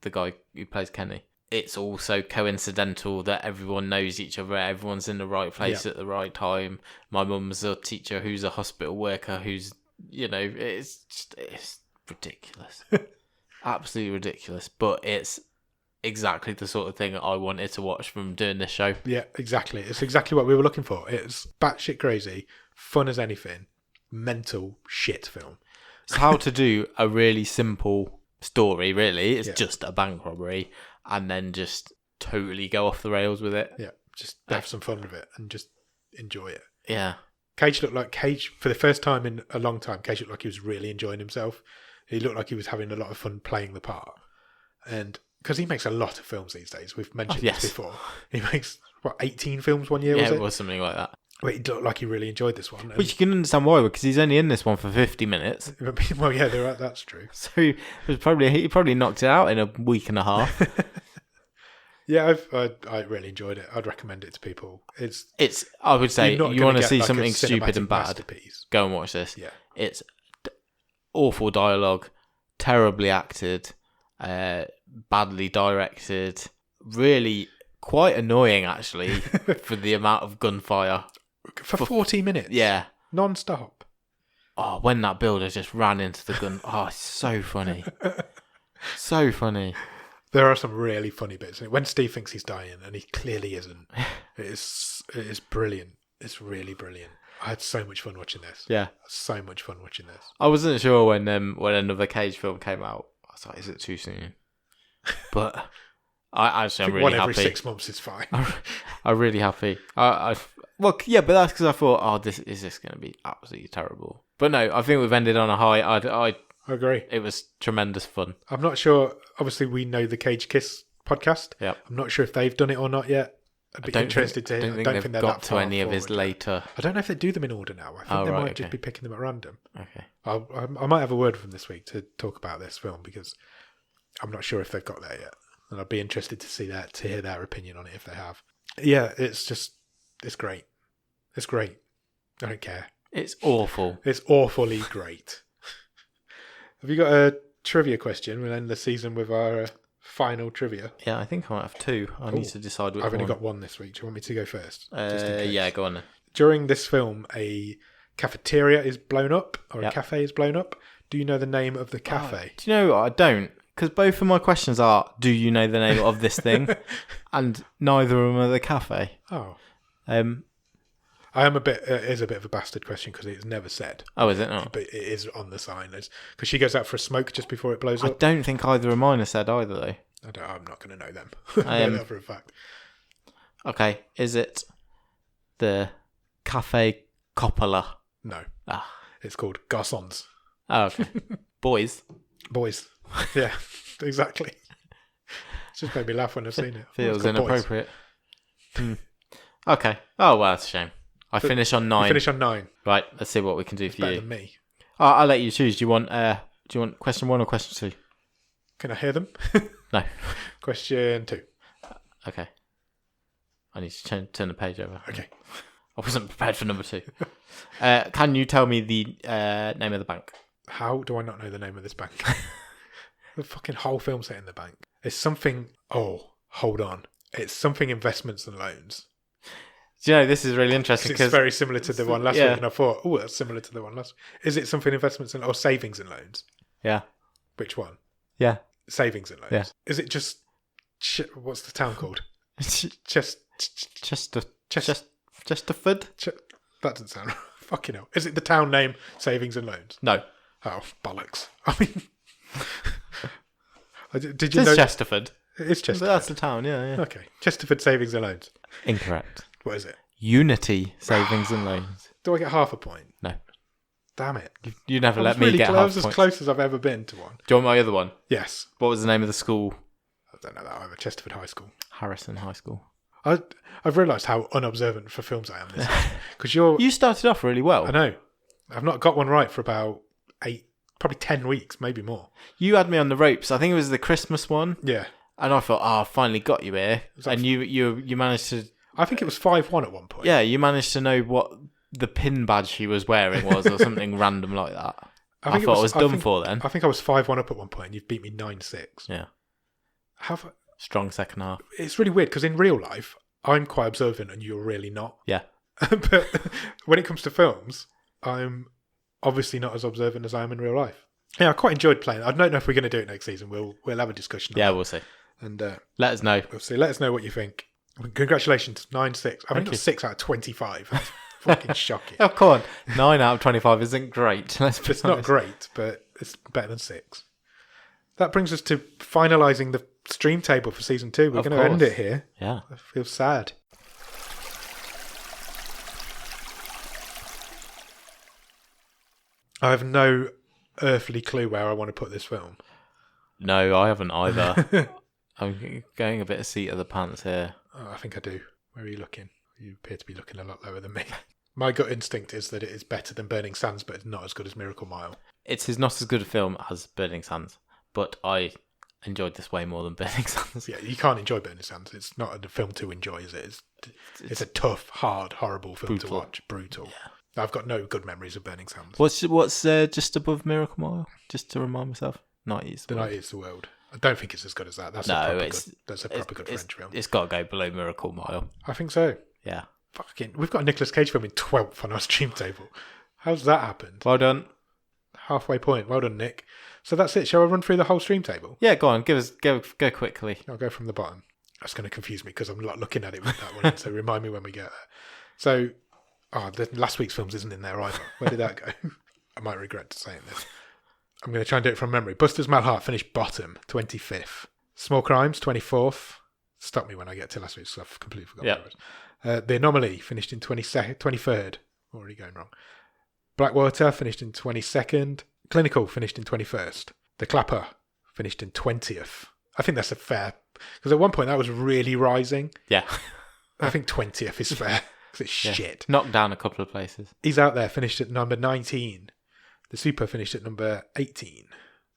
the guy who plays Kenny. It's also coincidental that everyone knows each other. Everyone's in the right place at the right time. My mum's a teacher who's a hospital worker who's, it's ridiculous. Absolutely ridiculous. But it's exactly the sort of thing I wanted to watch from doing this show. Yeah, exactly. It's exactly what we were looking for. It's batshit crazy, fun as anything, mental shit film. It's how to do a really simple story, really. It's just a bank robbery and then just totally go off the rails with it. Yeah, just have some fun with it and just enjoy it. Yeah. Cage, for the first time in a long time, Cage looked like he was really enjoying himself. He looked like he was having a lot of fun playing the part. And because he makes a lot of films these days. We've mentioned this before. He makes, 18 films one year, was it? Yeah, it was something like that. But he looked like he really enjoyed this one. Which you can understand why, because he's only in this one for 50 minutes. Well, yeah, that's true. So he probably knocked it out in a week and a half. Yeah, I really enjoyed it. I'd recommend it to people. It's I would say, you want to see something stupid and bad, go and watch this. Yeah. It's awful dialogue, terribly acted, badly directed, really quite annoying actually for the amount of gunfire. For 40 minutes? Yeah. Non-stop. Oh, when that builder just ran into the gun. Oh, it's so funny. So funny. There are some really funny bits. When Steve thinks he's dying, and he clearly isn't. It is brilliant. It's really brilliant. I had so much fun watching this. Yeah. So much fun watching this. I wasn't sure when another Cage film came out. I was like, is it too soon? But I'm really one happy. Every 6 months is fine. I'm really happy. Well, yeah, but that's because I thought, is this going to be absolutely terrible? But no, I think we've ended on a high. I agree. It was tremendous fun. I'm not sure. Obviously, we know the Cage Kiss podcast. Yeah. I'm not sure if they've done it or not yet. I'd be interested to hear. I don't think they've got to any of his later. I don't know if they do them in order now. I think they might just be picking them at random. Okay. I might have a word with them this week to talk about this film because I'm not sure if they've got there yet, and I'd be interested to hear their opinion on it if they have. Yeah, it's great. It's great. I don't care. It's awful. It's awfully great. Have you got a trivia question? We'll end the season with our final trivia. Yeah, I think I might have two. I need to decide which one. I've only got one this week. Do you want me to go first? Yeah, go on then. During this film, a cafeteria is blown up, or a cafe is blown up. Do you know the name of the cafe? Do you know what? I don't. Because both of my questions are, do you know the name of this thing? And neither of them are the cafe. Oh. I am it is a bit of a bastard question because it's never said. Oh, is it not? But it is on the sign. Because she goes out for a smoke just before it blows up. I don't think either of mine are said either, though. I'm not going to know them. I know that for a fact. Okay, is it the Cafe Coppola? No. It's called Garçons. Oh, okay. Boys. Yeah, exactly. It's just made me laugh when I've seen it. Feels inappropriate. Okay. Oh, well, that's a shame. I finish on 9. You finish on 9. Right, let's see what we can do for you. Better than me. I'll let you choose. Do you want question 1 or question 2? Can I hear them? No. Question 2. Okay. I need to turn the page over. Okay. I wasn't prepared for number 2. Can you tell me the name of the bank? How do I not know the name of this bank? The fucking whole film's set in the bank. It's something... Oh, hold on. It's something investments and loans. Do you know, this is really interesting because it's very similar to the one last week, and I thought, oh, that's similar to the one last week. Is it something investments or savings and loans? Yeah. Which one? Yeah. Savings and loans. Yeah. Is it just... what's the town called? Chesterford? That doesn't sound right. Fucking hell. Is it the town name, savings and loans? No. Oh, bollocks. I mean... Did you know... It's Chesterford. It's Chesterford. But that's the town, yeah. Okay. Chesterford Savings and Loans. Incorrect. What is it? Unity Savings and Loans. Do I get half a point? No. Damn it. You never let me get half a point. I was as close as I've ever been to one. Do you want my other one? Yes. What was the name of the school? I don't know that either. Chesterford High School. Harrison High School. I've realised how unobservant for films I am this because You started off really well. I know. I've not got one right for about 8, probably 10 weeks, maybe more. You had me on the ropes. I think it was the Christmas one. Yeah. And I thought, I finally got you here. And you managed to... I think it was 5-1 at one point. Yeah, you managed to know what the pin badge he was wearing was or something random like that. I thought I was done for then. I think I was 5-1 up at one point and you've beat me 9-6. Yeah. Have Strong second half. It's really weird because in real life, I'm quite observant and you're really not. Yeah. But when it comes to films, I'm obviously not as observant as I am in real life. Yeah, I quite enjoyed playing. I don't know if we're going to do it next season. We'll have a discussion on Yeah, that. we'll see. And let us know. we'll see. Let us know what you think. Congratulations, 9-6. I think got 6 out of 25. That's fucking shocking. Oh, come on. 9 out of 25 isn't great. It's not great, but it's better than 6. That brings us to finalising the stream table for season 2. We're going to end it here. Yeah. I feel sad. I have no earthly clue where I want to put this film. No, I haven't either. I'm going a bit of seat of the pants here. Oh, I think I do. Where are you looking? You appear to be looking a lot lower than me. My gut instinct is that it is better than Burning Sands, but it's not as good as Miracle Mile. It is not as good a film as Burning Sands, but I enjoyed this way more than Burning Sands. Yeah, you can't enjoy Burning Sands. It's not a film to enjoy, is it? It's a tough, hard, horrible film to watch. Brutal. Yeah. I've got no good memories of Burning Sands. What's just above Miracle Mile? Just to remind myself. Night Eats the World. Night Eats the World. I don't think it's as good as that. That's a proper good French film. It's got to go below Miracle Mile. I think so. Yeah. We've got a Nicolas Cage film in 12th on our stream table. How's that happened? Well done. Halfway point. Well done, Nick. So that's it. Shall I run through the whole stream table? Yeah, go on. Go quickly. I'll go from the bottom. That's going to confuse me because I'm not looking at it with that one. So remind me when we get there. So, the last week's films isn't in there either. Where did that go? I might regret saying this. I'm going to try and do it from memory. Buster's Malheart finished bottom, 25th. Small Crimes, 24th. Stop me when I get to last week, so I've completely forgotten what it was. The Anomaly finished in 23rd. Already going wrong. Blackwater finished in 22nd. Clinical finished in 21st. The Clapper finished in 20th. I think that's a fair... Because at one point that was really rising. Yeah. I think 20th is fair. Because it's shit. Knocked down a couple of places. He's Out There finished at number 19. The Super finished at number 18.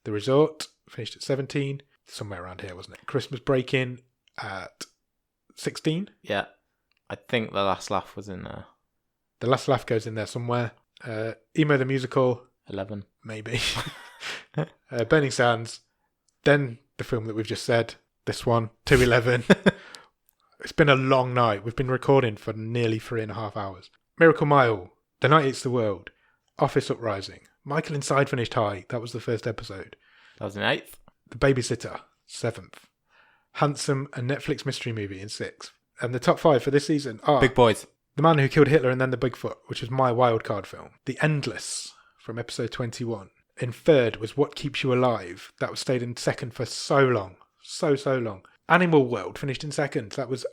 The Resort finished at 17. Somewhere around here, wasn't it? Christmas Break-In at 16. Yeah. I think The Last Laugh was in there. The Last Laugh goes in there somewhere. Emo the Musical. 11. Maybe. Burning Sands. Then the film that we've just said. This one. 211. It's been a long night. We've been recording for nearly 3.5 hours. Miracle Mile. The Night Eats the World. Office Uprising. Michael Inside finished high. That was the first episode. That was in 8th. The Babysitter, 7th. Handsome, a Netflix mystery movie, in 6th. And the top 5 for this season are... Big Boys. The Man Who Killed Hitler and Then the Bigfoot, which was my wildcard film. The Endless, from episode 21. In 3rd was What Keeps You Alive. That was stayed in 2nd for so long. So long. Animal World finished in 2nd. That was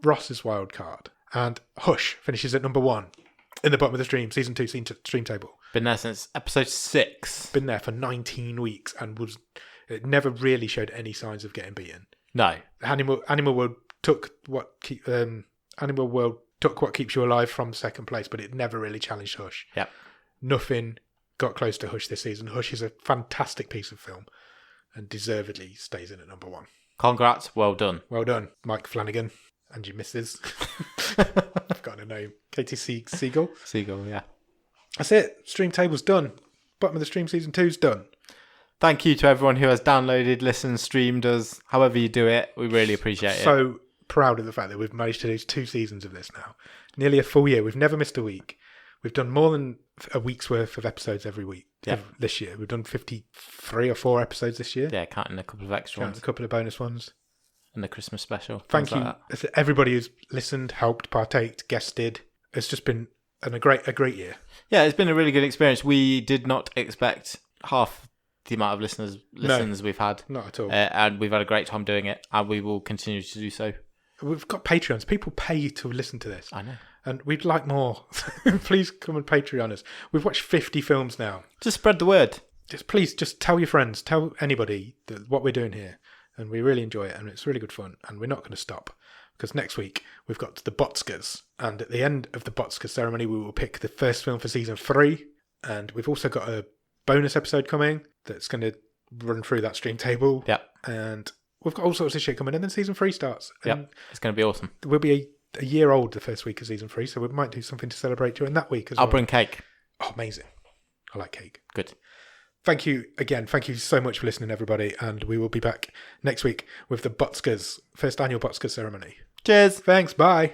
Ross's wildcard. And Hush finishes at number 1. In the bottom of the stream, season 2 stream table. Been there since episode 6. Been there for 19 weeks and it never really showed any signs of getting beaten. No. Animal World took what Keeps You Alive from 2nd place, but it never really challenged Hush. Yep. Nothing got close to Hush this season. Hush is a fantastic piece of film and deservedly stays in at number 1. Congrats, well done. Well done, Mike Flanagan and your missus. I've forgotten her name. Katie Siegel. Siegel, yeah. That's it. Stream table's done. Bottom of the stream season 2's done. Thank you to everyone who has downloaded, listened, streamed us. However you do it, we really appreciate it. So proud of the fact that we've managed to do 2 seasons of this now. Nearly a full year. We've never missed a week. We've done more than a week's worth of episodes every week this year. We've done 53 or 4 episodes this year. Yeah, counting a couple of extra ones. A couple of bonus ones. And the Christmas special. Thank you. Everybody who's listened, helped, partaked, guested. It's just been a great year. Yeah, it's been a really good experience. We did not expect half the amount of listens we've had. Not at all. And we've had a great time doing it, and we will continue to do so. We've got Patreons. People pay to listen to this. I know. And we'd like more. Please come and Patreon us. We've watched 50 films now. Just spread the word. Just tell your friends. Tell anybody what we're doing here. And we really enjoy it. And it's really good fun. And we're not going to stop. because next week we've got the Botskers, and at the end of the Botsker ceremony we will pick the first film for season 3, and we've also got a bonus episode coming that's going to run through that stream table. Yep. And we've got all sorts of shit coming, and then season 3 starts. Yep. It's going to be awesome. We'll be a year old the first week of season 3, so we might do something to celebrate during that week as well. I'll bring cake. Oh, amazing. I like cake. Good. Thank you again. Thank you so much for listening, everybody. And we will be back next week with the Botskers, first annual Botskers ceremony. Cheers. Thanks. Bye.